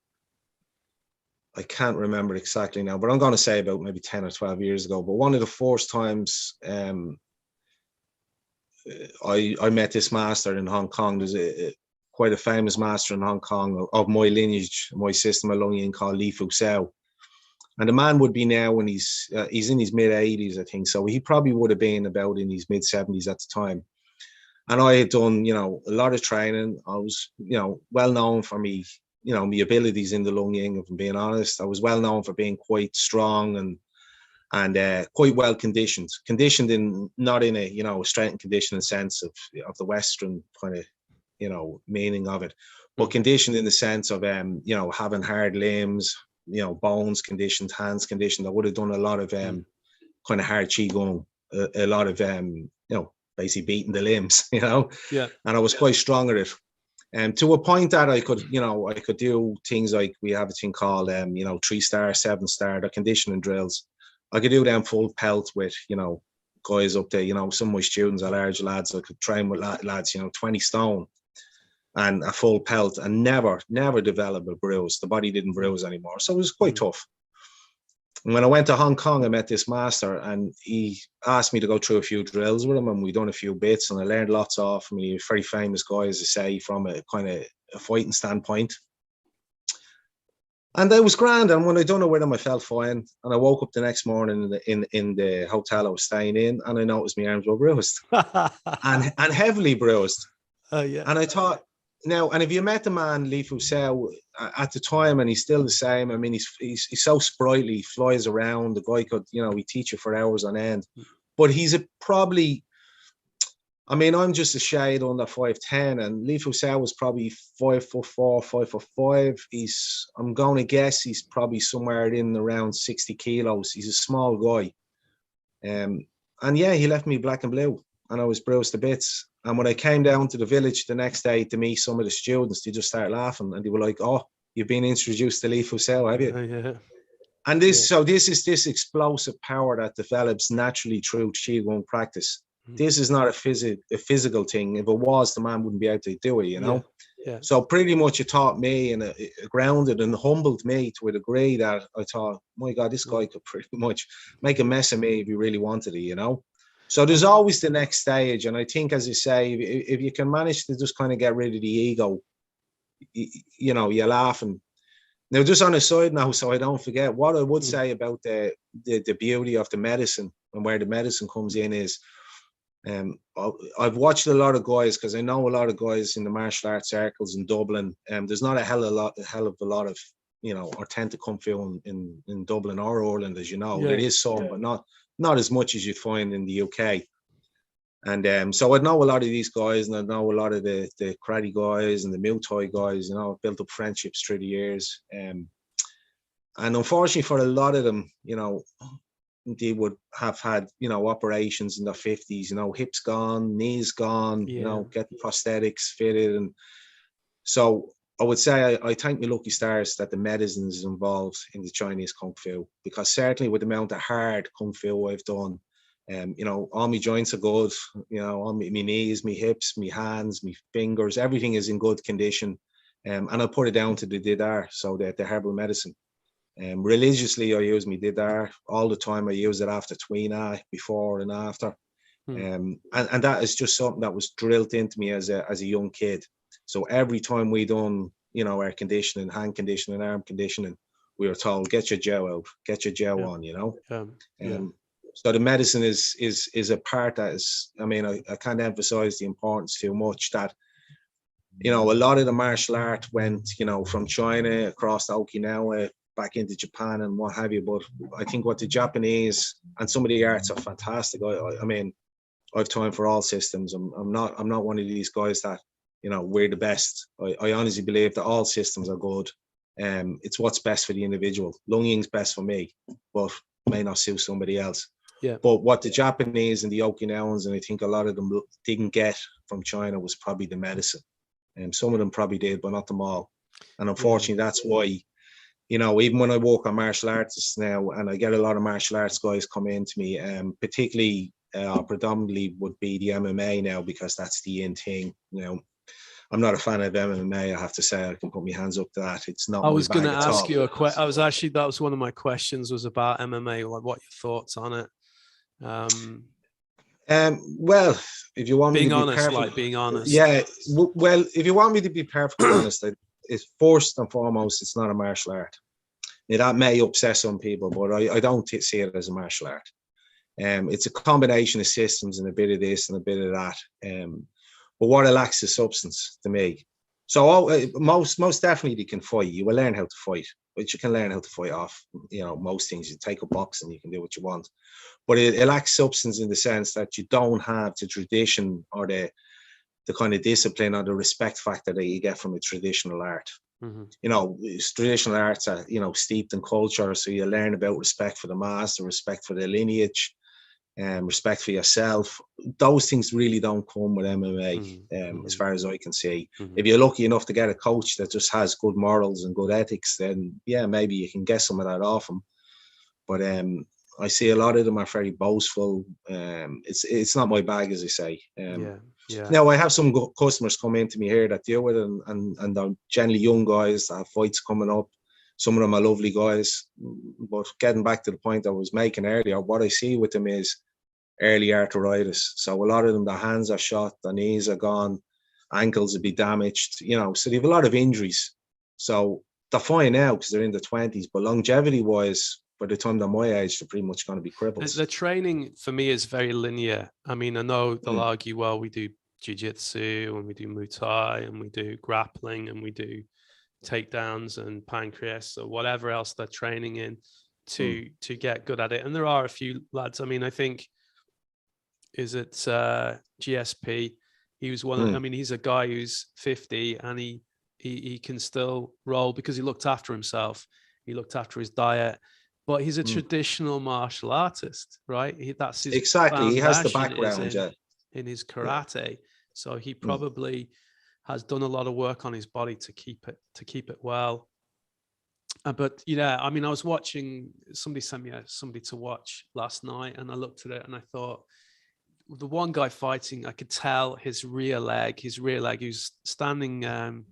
I can't remember exactly now, but I'm going to say about maybe 10 or 12 years ago. But one of the first times I met this master in Hong Kong. There's quite a famous master in Hong Kong of my lineage, my system of Lung Ying, called Li Fu Xiao. And the man would be now when he's in his mid 80s, I think. So he probably would have been about in his mid 70s at the time. And I had done, a lot of training. I was, well known for me, my abilities in the Lung Ying, if I'm being honest. I was well known for being quite strong and quite well conditioned in not in a strength and conditioning sense of the Western kind of meaning of it, but conditioned in the sense of having hard limbs, bones conditioned, hands conditioned. I would have done a lot of kind of hard qigong, a lot of basically beating the limbs, and I was quite strong at it. And to a point that I could do things like, we have a thing called 3-star, 7-star, the conditioning drills. I could do them full pelt with, guys up there, some of my students are large lads. I could train with lads, 20 stone and a full pelt, and never develop a bruise. The body didn't bruise anymore. So it was quite tough. And when I went to Hong Kong, I met this master, and he asked me to go through a few drills with him, and we done a few bits, and I learned lots off him. He's a very famous guy, as I say, from a kind of a fighting standpoint. And that was grand. And when I done it with him, I felt fine. And I woke up the next morning in the hotel I was staying in, and I noticed my arms were bruised and heavily bruised. Yeah. And I thought, now, and if you met the man, Li Fusel, at the time, and he's still the same. I mean, he's so sprightly, he flies around. The guy could, he teach you for hours on end. But he's probably, I mean, I'm just a shade under 5'10", and Li Fusel was probably 5'4", 5'5". I'm going to guess he's probably somewhere in around 60 kilos. He's a small guy. And yeah, he left me black and blue, and I was bruised to bits. And when I came down to the village the next day to meet some of the students, they just started laughing, and they were like, "Oh, you've been introduced to Li Fusel, have you?" Yeah. And this is this explosive power that develops naturally through Qigong practice. This is not a physical thing. If it was, the man wouldn't be able to do it, Yeah. So pretty much it taught me, and it grounded and humbled me to a degree that I thought, my God, this guy could pretty much make a mess of me if he really wanted it, So there's always the next stage. And I think, as you say, if you can manage to just kind of get rid of the ego, you're laughing. Now, just on a side note, so I don't forget, what I would say about the beauty of the medicine and where the medicine comes in is, I've watched a lot of guys, because I know a lot of guys in the martial arts circles in Dublin. There's not a hell of a lot of authentic kung fu in Dublin or Ireland, as you know. There is some, but not as much as you'd find in the UK. And so I know a lot of these guys, and I know a lot of the karate guys and the Muay Thai guys. I've built up friendships through the years. And unfortunately for a lot of them, they would have had, operations in their 50s, hips gone, knees gone, getting prosthetics fitted. And so I would say I thank my lucky stars that the medicine is involved in the Chinese Kung Fu, because certainly with the amount of hard Kung Fu I've done, all my joints are good, all my knees, my hips, my hands, my fingers, everything is in good condition. And I put it down to the Didar, so that the herbal medicine. Religiously, I use my Didar all the time. I use it after Twina, before and after. And that is just something that was drilled into me as a young kid. So every time we done, air conditioning, hand conditioning, arm conditioning, we were told, get your gel out, get your gel on, So the medicine is a part that is, I can't emphasize the importance too much, that, a lot of the martial art went, from China across to Okinawa, back into Japan and what have you. But I think what the Japanese and some of the arts are fantastic. I've time for all systems. I'm not one of these guys that, we're the best. I honestly believe that all systems are good. It's what's best for the individual. Lung Ying's best for me, but may not suit somebody else. Yeah. But what the Japanese and the Okinawans, and I think a lot of them didn't get from China, was probably the medicine. And some of them probably did, but not them all. And unfortunately, that's why, even when I work on martial artists now, and I get a lot of martial arts guys come in to me, particularly predominantly would be the MMA now, because that's the in thing. I'm not a fan of MMA. I have to say, I can put my hands up to that. It's not. I was going to ask you a question. That was one of my questions, was about MMA. Like, what your thoughts on it? Well, if you want me to be honest, being honest. Yeah. Well, if you want me to be perfectly honest, it's first and foremost, it's not a martial art. Now, that may upset some people, but I don't see it as a martial art. It's a combination of systems and a bit of this and a bit of that. But what it lacks is substance to me. So most definitely they can fight. You will learn how to fight, but you can learn how to fight off. Most things. You take a box and you can do what you want. But it lacks substance in the sense that you don't have the tradition or the kind of discipline or the respect factor that you get from a traditional art. Traditional arts are, steeped in culture. So you learn about respect for the master, respect for the lineage, respect for yourself. Those things really don't come with MMA, as far as I can see. If you're lucky enough to get a coach that just has good morals and good ethics, then yeah, maybe you can get some of that off them. But I see a lot of them are very boastful. It's not my bag, as I say. Now I have some customers come in to me here that deal with it, and they're generally young guys that have fights coming up. Some of them are lovely guys. But getting back to the point I was making earlier, what I see with them is early arthritis. So a lot of them, their hands are shot, their knees are gone, ankles will be damaged, you know, so they have a lot of injuries. So they're fine now because they're in the 20s, but longevity wise, by the time they're my age, they're pretty much going to be cripples. The training for me is very linear. I mean, I know they'll argue, well, we do jiu-jitsu and we do Muay Thai and we do grappling and we do takedowns and pancreas or whatever else they're training in to get good at it. And there are a few lads. I mean, I think, is it GSP? He was one. I mean, he's a guy who's 50 and he can still roll because he looked after himself. He looked after his diet. But he's a traditional martial artist, right? That's his exactly. He has the background in his karate, so he probably has done a lot of work on his body to keep it well. But yeah, I mean, I was watching. Somebody sent me somebody to watch last night, and I looked at it and I thought, the one guy fighting, I could tell his rear leg, who's standing.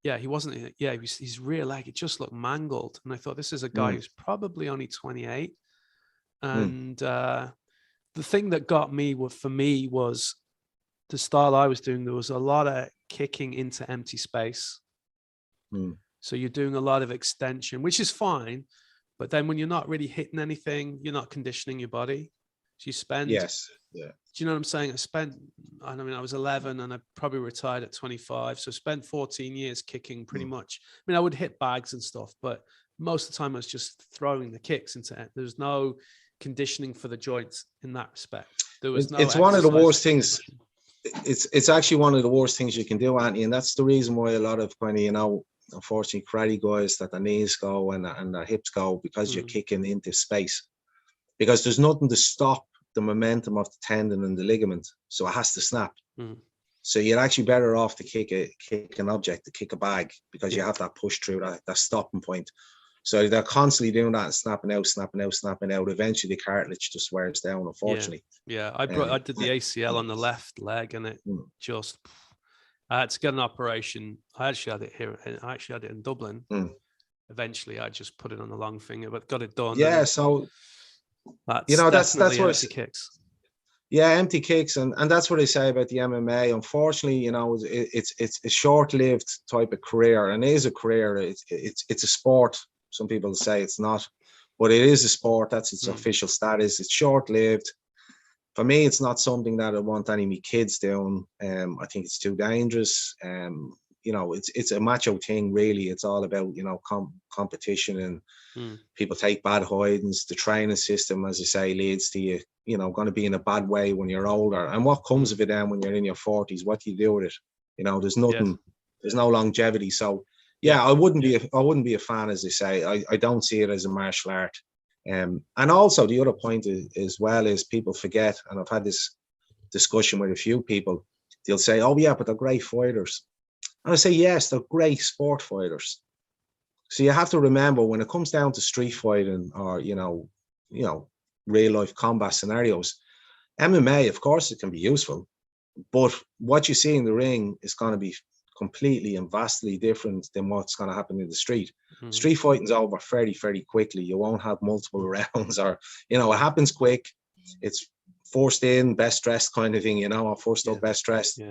He wasn't. Yeah, his rear leg, it just looked mangled. And I thought, this is a guy who's probably only 28. And the thing that got me, for me, was the style I was doing. There was a lot of kicking into empty space. So you're doing a lot of extension, which is fine. But then when you're not really hitting anything, you're not conditioning your body. So you spend. Yes. Yeah. Do you know what I'm saying? I mean, I was 11 and I probably retired at 25. So I spent 14 years kicking pretty much. I mean, I would hit bags and stuff, but most of the time I was just throwing the kicks into it. There's no conditioning for the joints in that respect. There was no. It's one of the worst things. It's actually one of the worst things you can do, Anthony. And that's the reason why a lot of kind of, you know, unfortunately karate guys, that their knees go and their hips go because you're kicking into space. Because there's nothing to stop the momentum of the tendon and the ligament, so it has to snap. So you're actually better off to kick an object, to kick a bag, because you have that push through, that stopping point. So they're constantly doing that and snapping out. Eventually the cartilage just wears down, unfortunately. I did the ACL on the left leg, and it just, I had to get an operation. I actually had it here. I actually had it in Dublin. Eventually I just put it on the long finger, but got it done. Yeah, so that's, you know, that's what empty kicks. Yeah, empty kicks, and that's what I say about the MMA. Unfortunately, you know, it's a short-lived type of career, and it is a career. It's a sport. Some people say it's not, but it is a sport. That's its official status. It's short-lived. For me, it's not something that I want any of my kids doing. I think it's too dangerous. You know, it's a macho thing, really. It's all about, you know, competition, and people take bad hidings. The training system, as I say, leads to you know, going to be in a bad way when you're older. And what comes of it then when you're in your 40s? What do you do with it? You know, there's nothing. There's no longevity. So I wouldn't be a fan, as I say. I don't see it as a martial art. And also the other point as well is people forget, and I've had this discussion with a few people. They'll say, "Oh yeah, but they're great fighters." And I say, yes, they're great sport fighters. So you have to remember, when it comes down to street fighting or, you know, real life combat scenarios, MMA, of course, it can be useful, but what you see in the ring is going to be completely and vastly different than what's going to happen in the street. Street fighting's over very, very quickly. You won't have multiple rounds, or, you know, it happens quick. It's forced in, best dressed kind of thing, you know, or first up, best dressed.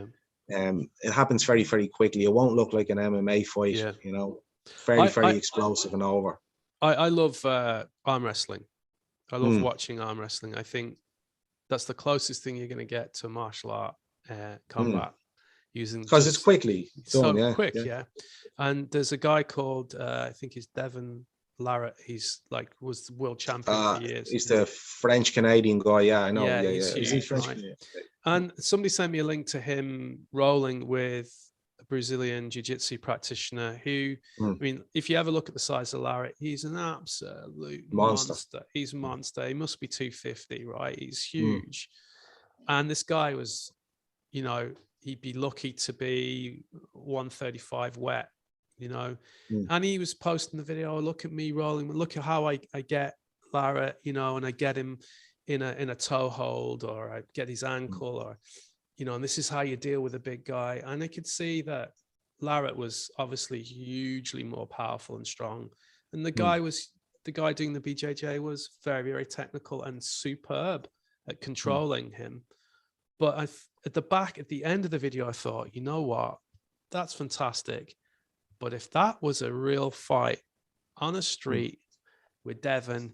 It happens very, very quickly. It won't look like an MMA fight, you know, very explosive and over. I love arm wrestling. I love watching arm wrestling. I think that's the closest thing you're going to get to martial art combat, using, because it's quickly done, so quick. And there's a guy called I think he's Devon Larratt. He's was the world champion for years. He's the French Canadian guy. Yeah, I know. He's huge, is he French? right? And somebody sent me a link to him rolling with a Brazilian jiu-jitsu practitioner who, I mean, if you ever look at the size of Larratt, he's an absolute monster. He's a monster. He must be 250, right? He's huge. And this guy was, you know, he'd be lucky to be 135 wet, you know. And he was posting the video, look at me rolling, look at how I get Larratt, you know, and I get him in a toe hold, or I get his ankle, or, you know, and this is how you deal with a big guy. And I could see that Larratt was obviously hugely more powerful and strong, and the guy doing the BJJ was very, very technical and superb at controlling him. But at the end of the video, I thought, you know what, that's fantastic. But if that was a real fight on a street with Devon,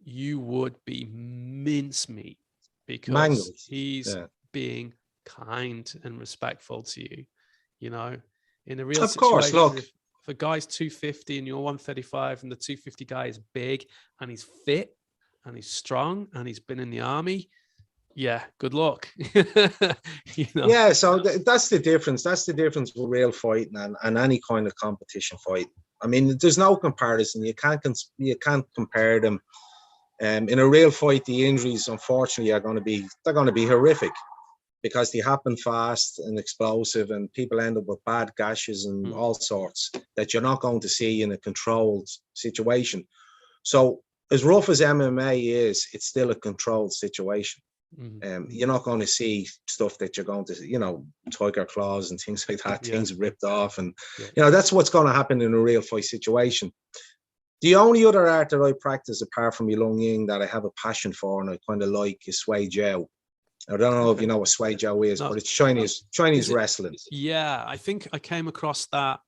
you would be mincemeat, because he's being kind and respectful to you, you know, in a real of course, situation. look, If a guy's 250 and you're 135 and the 250 guy is big and he's fit and he's strong and he's been in the army, yeah, good luck. You know? Yeah, so that's the difference. That's the difference with real fighting and any kind of competition fighting. I mean, there's no comparison. You can't compare them. In a real fight, the injuries, unfortunately, they're going to be horrific, because they happen fast and explosive, and people end up with bad gashes and all sorts that you're not going to see in a controlled situation. So as rough as MMA is, it's still a controlled situation. You're not going to see stuff that you're going to, you know, tiger claws and things like that, things ripped off. And, you know, that's what's going to happen in a real fight situation. The only other art that I practice apart from Lung Ying that I have a passion for and I kind of like is Sui Jiao. I don't know if you know what Sui Jiao is, but it's Chinese wrestling. Yeah, I think I came across that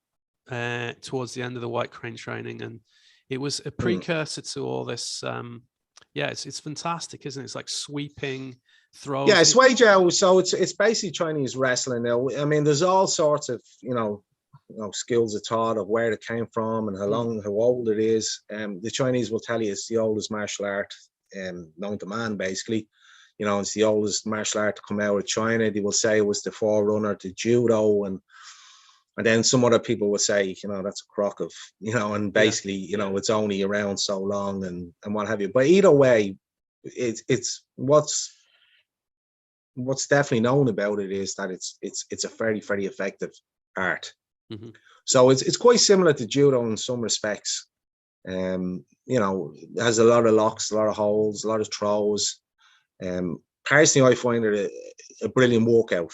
towards the end of the White Crane training, and it was a precursor to all this. It's fantastic, isn't it? It's like sweeping throws. Yeah, Sui Jiao. So it's basically Chinese wrestling now. I mean, there's all sorts of skills of thought of where it came from and how old it is. The Chinese will tell you it's the oldest martial art known to man, basically. You know, it's the oldest martial art to come out of China. They will say it was the forerunner to judo, and then some other people will say, you know, that's a crock of, you know, and basically, you know, it's only around so long and what have you. But either way, it's what's definitely known about it is that it's a very, very effective art. So it's quite similar to judo in some respects. You know, it has a lot of locks, a lot of holds, a lot of throws. Personally, I find it a brilliant workout.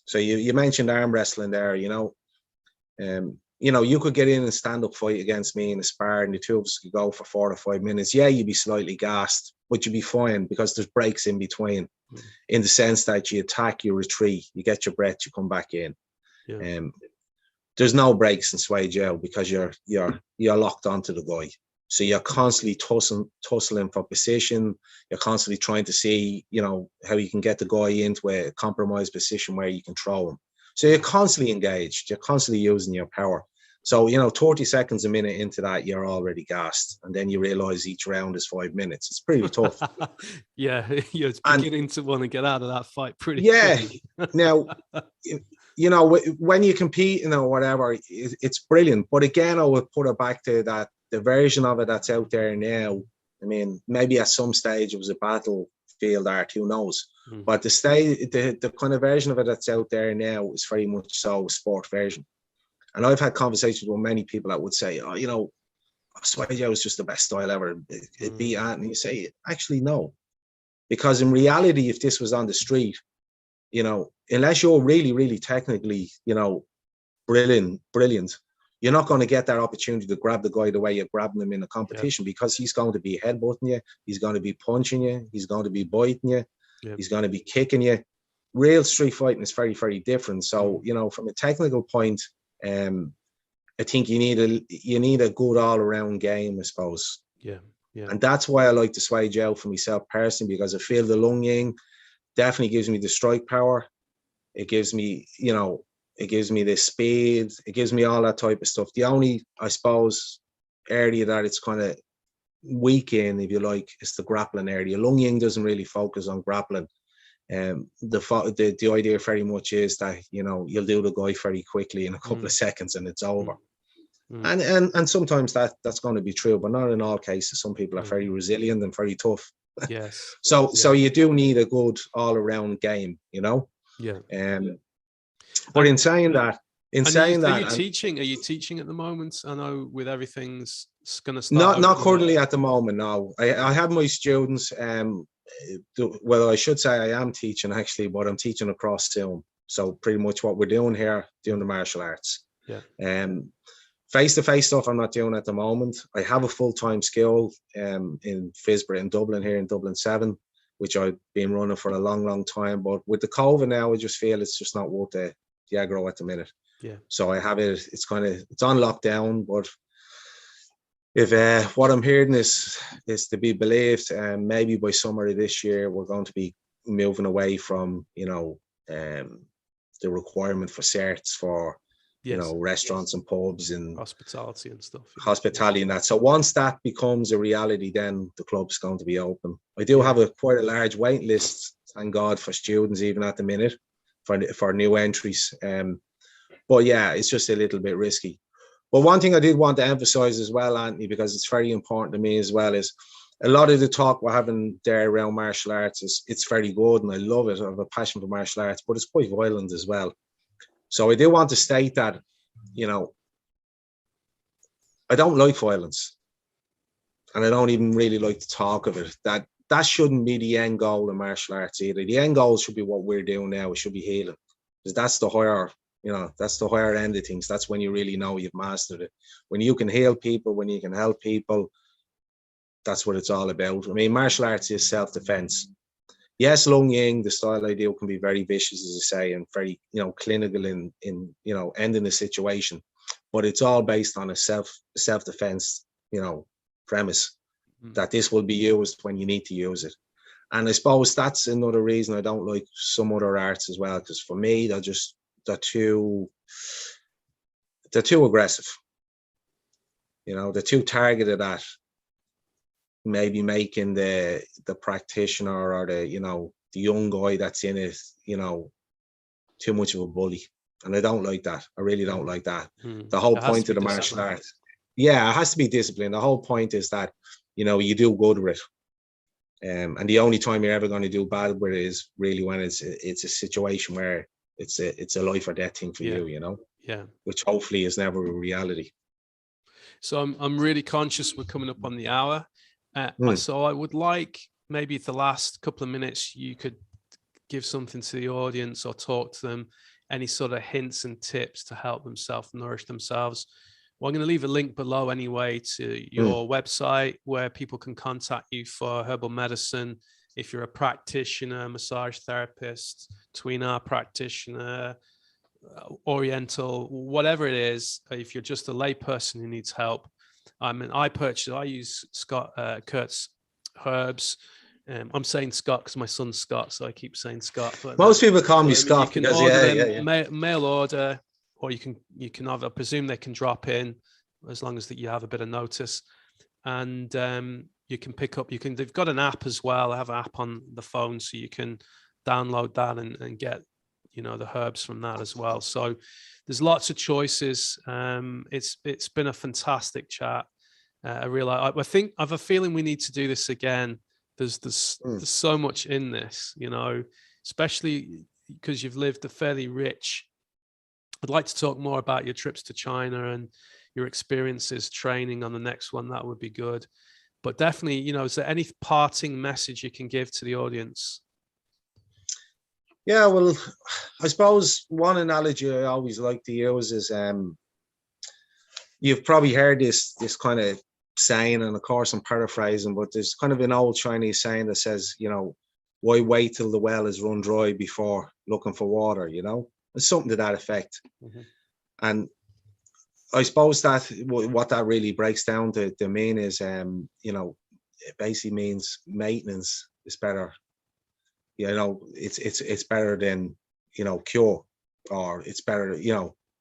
So you mentioned arm wrestling there, you know. You could get in and stand up fight against me in a spar, and the two of us could go for 4 to 5 minutes. Yeah, you'd be slightly gassed, but you'd be fine because there's breaks in between, in the sense that you attack, you retreat, you get your breath, you come back in. There's no breaks in Sui Jiao because you're locked onto the guy. So you're constantly tussling for position. You're constantly trying to see, you know, how you can get the guy into a compromised position where you can throw him. So you're constantly engaged. You're constantly using your power. So, you know, 30 seconds a minute into that, you're already gassed. And then you realize each round is 5 minutes. It's pretty tough. You're beginning to want to get out of that fight pretty quickly. Now, you know, when you compete, you know, whatever, it's brilliant. But again, I would put it back to that, the version of it that's out there now. I mean, maybe at some stage it was a battlefield art, who knows? But the kind of version of it that's out there now is very much so a sport version. And I've had conversations with many people that would say, oh, you know, Sui Jiao is just the best style ever. It beat Ant. And you say, actually, no. Because in reality, if this was on the street, you know, unless you're really, really technically, you know, brilliant, you're not going to get that opportunity to grab the guy the way you're grabbing him in a competition, because he's going to be headbutting you, he's going to be punching you, he's going to be biting you, he's going to be kicking you. Real street fighting is very, very different. So, you know, from a technical point, I think you need a good all-around game, I suppose. Yeah. And that's why I like the Sui Jiao for myself personally, because I feel the Lung Ying definitely gives me the strike power. It gives me, you know, it gives me the speed. It gives me all that type of stuff. The only, I suppose, area that it's kind of weak in, if you like, is the grappling area. Lung Ying doesn't really focus on grappling. The idea very much is that, you know, you'll do the guy very quickly in a couple of seconds and it's over. And sometimes that's going to be true, but not in all cases. Some people are very resilient and very tough. Yes. So you do need a good all-around game, you know. Yeah. But in saying that, are you teaching at the moment? I know with everything's going to start. Not currently at the moment. No, I have my students. Well, I should say I am teaching actually, but I'm teaching across Zoom. So pretty much what we're doing here, doing the martial arts. Yeah. Face-to-face stuff I'm not doing at the moment. I have a full-time school in Fisborough in Dublin, here in Dublin 7, which I've been running for a long, long time. But with the COVID now, I just feel it's just not worth the aggro at the minute. Yeah. So I have it, it's on lockdown, but if what I'm hearing is to be believed, maybe by summer of this year, we're going to be moving away from, the requirement for certs for, restaurants and pubs and hospitality and stuff. Hospitality and that. So once that becomes a reality, then the club's going to be open. I do have quite a large wait list, thank God, for students even at the minute for new entries. But yeah, it's just a little bit risky. But one thing I did want to emphasize as well, Anthony, because it's very important to me as well, is a lot of the talk we're having there around martial arts it's very good and I love it. I have a passion for martial arts, but it's quite violent as well. So I do want to state that, I don't like violence. And I don't even really like to talk of it. That shouldn't be the end goal of martial arts either. The end goal should be what we're doing now. It should be healing. Because that's the higher, that's the higher end of things. That's when you really know you've mastered it. When you can heal people, when you can help people, that's what it's all about. I mean, martial arts is self-defense. Yes, Lung Ying, the style I do, can be very vicious, as I say, and very, clinical in ending the situation. But it's all based on a self-defense, premise that this will be used when you need to use it. And I suppose that's another reason I don't like some other arts as well, because for me, they're too aggressive. They're too targeted at maybe making the practitioner or the young guy that's in it, too much of a bully. And I don't like that. I really don't like that. The whole point of the martial arts, it has to be disciplined. The whole point is that, you do good with it. And the only time you're ever going to do bad with it is really when it's a situation where it's a life or death thing for you, which hopefully is never a reality. So I'm really conscious we're coming up on the hour. So I would like maybe the last couple of minutes you could give something to the audience or talk to them, any sort of hints and tips to help them self-nourish themselves. Well, I'm going to leave a link below anyway to your website where people can contact you for herbal medicine. If you're a practitioner, massage therapist, Tuina practitioner, Oriental, whatever it is, if you're just a lay person who needs help. I use Kurt's herbs. I'm saying Scott because my son's Scott, so I keep saying Scott. But most people call me Scott because mail order, or you can either presume they can drop in as long as that you have a bit of notice, and you can pick up. They've got an app as well. I have an app on the phone, so you can download that and get the herbs from that as well. So there's lots of choices. It's been a fantastic chat. I have a feeling we need to do this again. There's so much in this, especially because you've lived a fairly rich. I'd like to talk more about your trips to China and your experiences training on the next one. That would be good. But definitely, is there any parting message you can give to the audience? Yeah, well, I suppose one analogy I always like to use is you've probably heard this kind of saying, and of course I'm paraphrasing, but there's kind of an old Chinese saying that says, why wait till the well is run dry before looking for water, It's something to that effect. And I suppose that what that really breaks down to mean is, it basically means maintenance is better. It's better than, cure, or it's better,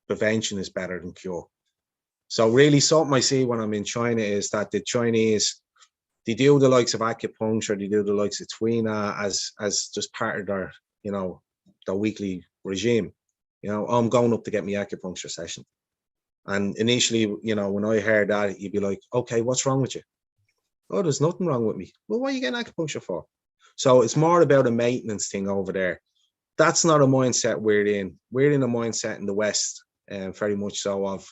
prevention is better than cure. So really something I see when I'm in China is that the Chinese, they do the likes of acupuncture, they do the likes of Tuina as just part of their, their weekly regime. I'm going up to get my acupuncture session. And initially, when I heard that, you'd be like, okay, what's wrong with you? Oh, there's nothing wrong with me. Well, why are you getting acupuncture for? So it's more about a maintenance thing over there. That's not a mindset we're in. We're in a mindset in the West, very much so of,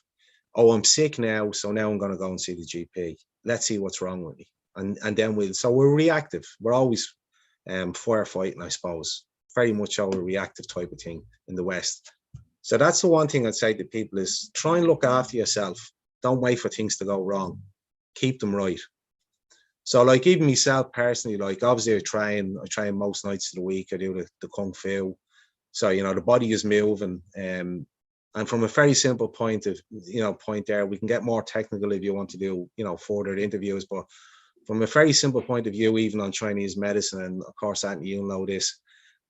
oh, I'm sick now, so now I'm going to go and see the GP. Let's see what's wrong with me. And then we're reactive. We're always firefighting, I suppose. very much a reactive type of thing in the West. So that's the one thing I'd say to people is try and look after yourself. Don't wait for things to go wrong. Keep them right. So like even myself personally, like obviously I train most nights of the week. I do the Kung Fu. So, you know, the body is moving. And from a very simple point there, we can get more technical if you want to do, you know, further interviews. But from a very simple point of view, even on Chinese medicine, and of course, Anthony, you'll know this,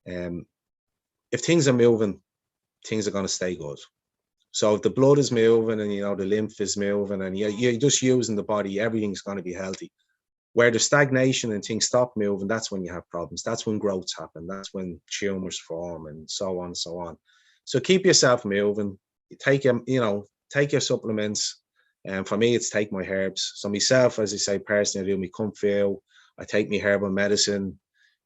if things are moving, things are going to stay good. So if the blood is moving and, you know, the lymph is moving and you're just using the body, everything's going to be healthy. Where there's stagnation and things stop moving, that's when you have problems. That's when growths happen. That's when tumors form and so on and so on. So keep yourself moving. Take your supplements. And for me, it's take my herbs. So myself, as I say, personally, I do my Kung Fu. I take my herbal medicine.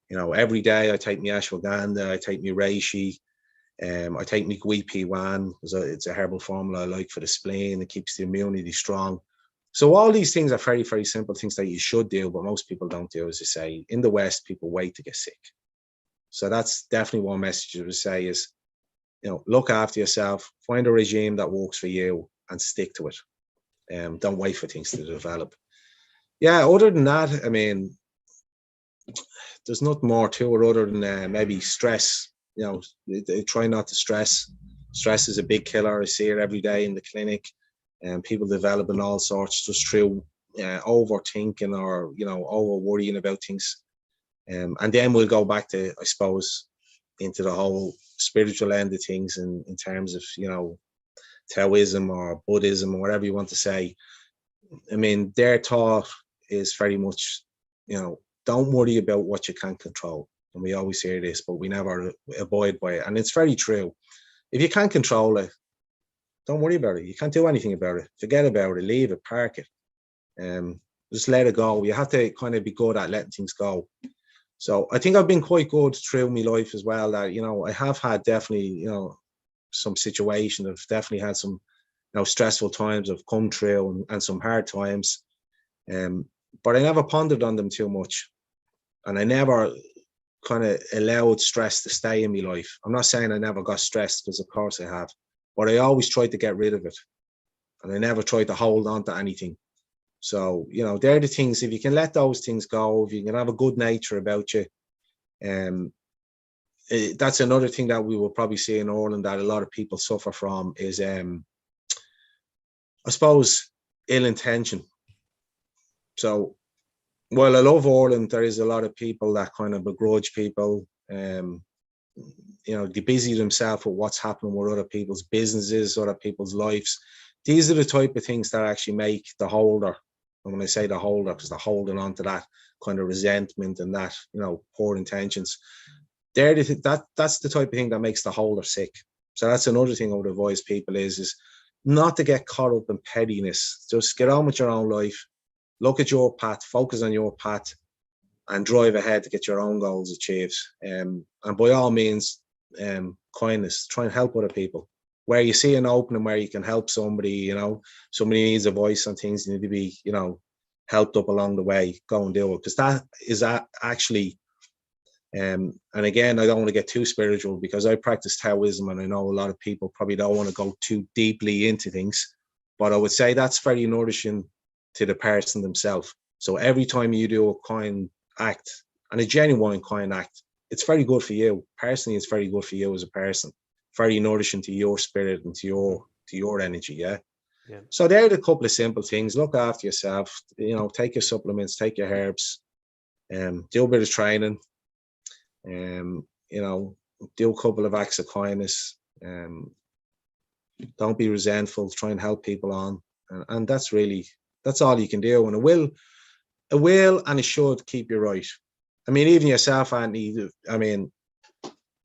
You know, every day I take my ashwagandha. I take my reishi. I take my Gui P1 because it's a herbal formula I like for the spleen. It keeps the immunity strong. So all these things are very, very simple things that you should do, but most people don't do. As I say, in the West, people wait to get sick. So that's definitely one message I would say is, you know, look after yourself, find a regime that works for you and stick to it. Don't wait for things to develop. Yeah, other than that, I mean, there's nothing more to it other than maybe stress. You know, try not to stress. Stress is a big killer. I see it every day in the clinic. And people developing all sorts just through overthinking or, you know, over worrying about things. And then we'll go back to, I suppose, into the whole spiritual end of things in terms of, you know, Taoism or Buddhism or whatever you want to say. I mean, their thought is very much, you know, don't worry about what you can't control. And we always hear this, but we never abide by it. And it's very true. If you can't control it, don't worry about it. You can't do anything about it. Forget about it. Leave it. Park it. Just let it go. You have to kind of be good at letting things go. So I think I've been quite good through my life as well. That, you know, I have had definitely, you know, some situations. I've definitely had some, you know, stressful times I've come through and some hard times. But I never pondered on them too much, and I never kind of allowed stress to stay in my life. I'm not saying I never got stressed, because of course I have. But I always tried to get rid of it. And I never tried to hold on to anything. So, you know, they're the things, if you can let those things go, if you can have a good nature about you, that's another thing that we will probably see in Ireland that a lot of people suffer from is, I suppose, ill intention. So, while I love Ireland, there is a lot of people that kind of begrudge people, you know, they busy themselves with what's happening with other people's businesses, other people's lives. These are the type of things that actually make the holder. And when I say the holder, because they're holding on to that kind of resentment and that, you know, poor intentions. That's the type of thing that makes the holder sick. So that's another thing I would advise people is not to get caught up in pettiness. Just get on with your own life. Look at your path, focus on your path, and drive ahead to get your own goals achieved. And by all means, kindness, try and help other people. Where you see an opening where you can help somebody, you know, somebody needs a voice on things, you need to be, you know, helped up along the way, go and do it. Because that is actually, and again, I don't want to get too spiritual because I practice Taoism and I know a lot of people probably don't want to go too deeply into things, but I would say that's very nourishing to the person themselves. So every time you do a kind act, and a genuine kind act, it's very good for you. Personally, it's very good for you as a person. Very nourishing to your spirit and to your energy, yeah? Yeah. So there are a couple of simple things. Look after yourself, you know, take your supplements, take your herbs, do a bit of training, you know, do a couple of acts of kindness, don't be resentful, try and help people on. And that's all you can do. And it will and it should keep you right. I mean, even yourself, Anthony, I mean,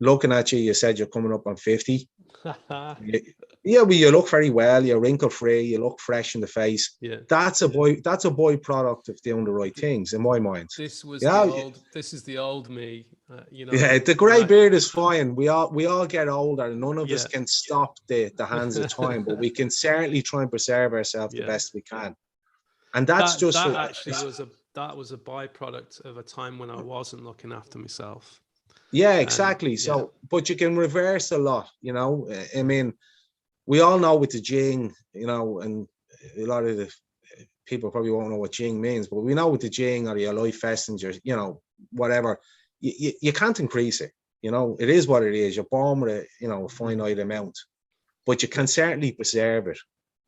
looking at you, you said you're coming up on 50. Yeah, well, you look very well. You're wrinkle free. You look fresh in the face. Yeah, that's a byproduct of doing the right things, in my mind. This is the old me. You know. Yeah, the grey beard is fine. We all get older, and none of us can stop the hands of time, but we can certainly try and preserve ourselves the best we can. And that's that was a byproduct of a time when I wasn't looking after myself. Yeah, And exactly. yeah, So, but you can reverse a lot, you know. I mean, we all know with the Jing, you know, and a lot of the people probably won't know what Jing means, but we know with the Jing or your life essence, or, you know, whatever, you can't increase it. You know, it is what it is. You're born with a, you know, a finite amount, but you can certainly preserve it.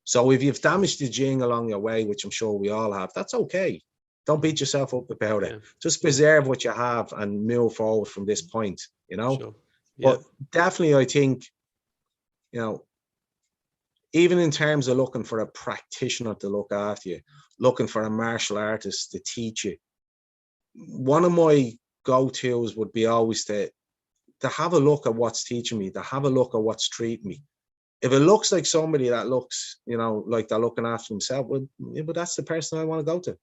So if you've damaged the Jing along your way, which I'm sure we all have, that's okay. Don't beat yourself up about it. yeah, Just preserve what you have and move forward from this point, you know. sure. Yeah, But definitely, I think, you know, even in terms of looking for a practitioner to look after you, looking for a martial artist to teach you, one of my go-tos would be always to have a look at what's teaching me, to have a look at what's treating me. If it looks like somebody that looks, you know, like they're looking after themselves, well, yeah, but that's the person I want to go to.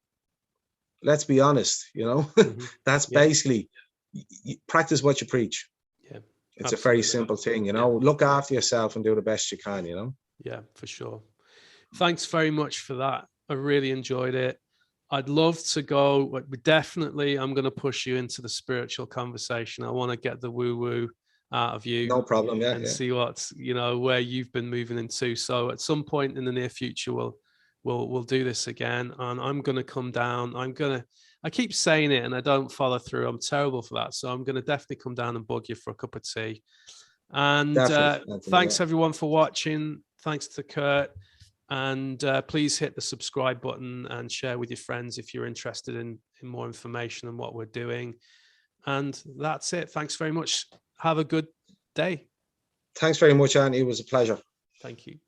Let's be honest, you know. That's yeah, basically, practice what you preach. yeah. It's a very Absolutely. simple thing, you Yeah, know. Look after yourself and do the best you can, you know. yeah, for sure. Thanks very much for that. I really enjoyed it. I'd love to go. Definitely, I'm going to push you into the spiritual conversation. I want to get the woo-woo out of you No problem. Yeah, and yeah. see what's, you know, where you've been moving into. So at some point in the near future, we'll do this again. And I'm going to come down. I keep saying it and I don't follow through. I'm terrible for that. So I'm going to definitely come down and bug you for a cup of tea. And Definitely. Anthony, thanks yeah. everyone for watching. Thanks to Kurt. And please hit the subscribe button and share with your friends if you're interested in more information on what we're doing. And that's it. Thanks very much. Have a good day. Thanks very much, Andy. It was a pleasure. Thank you.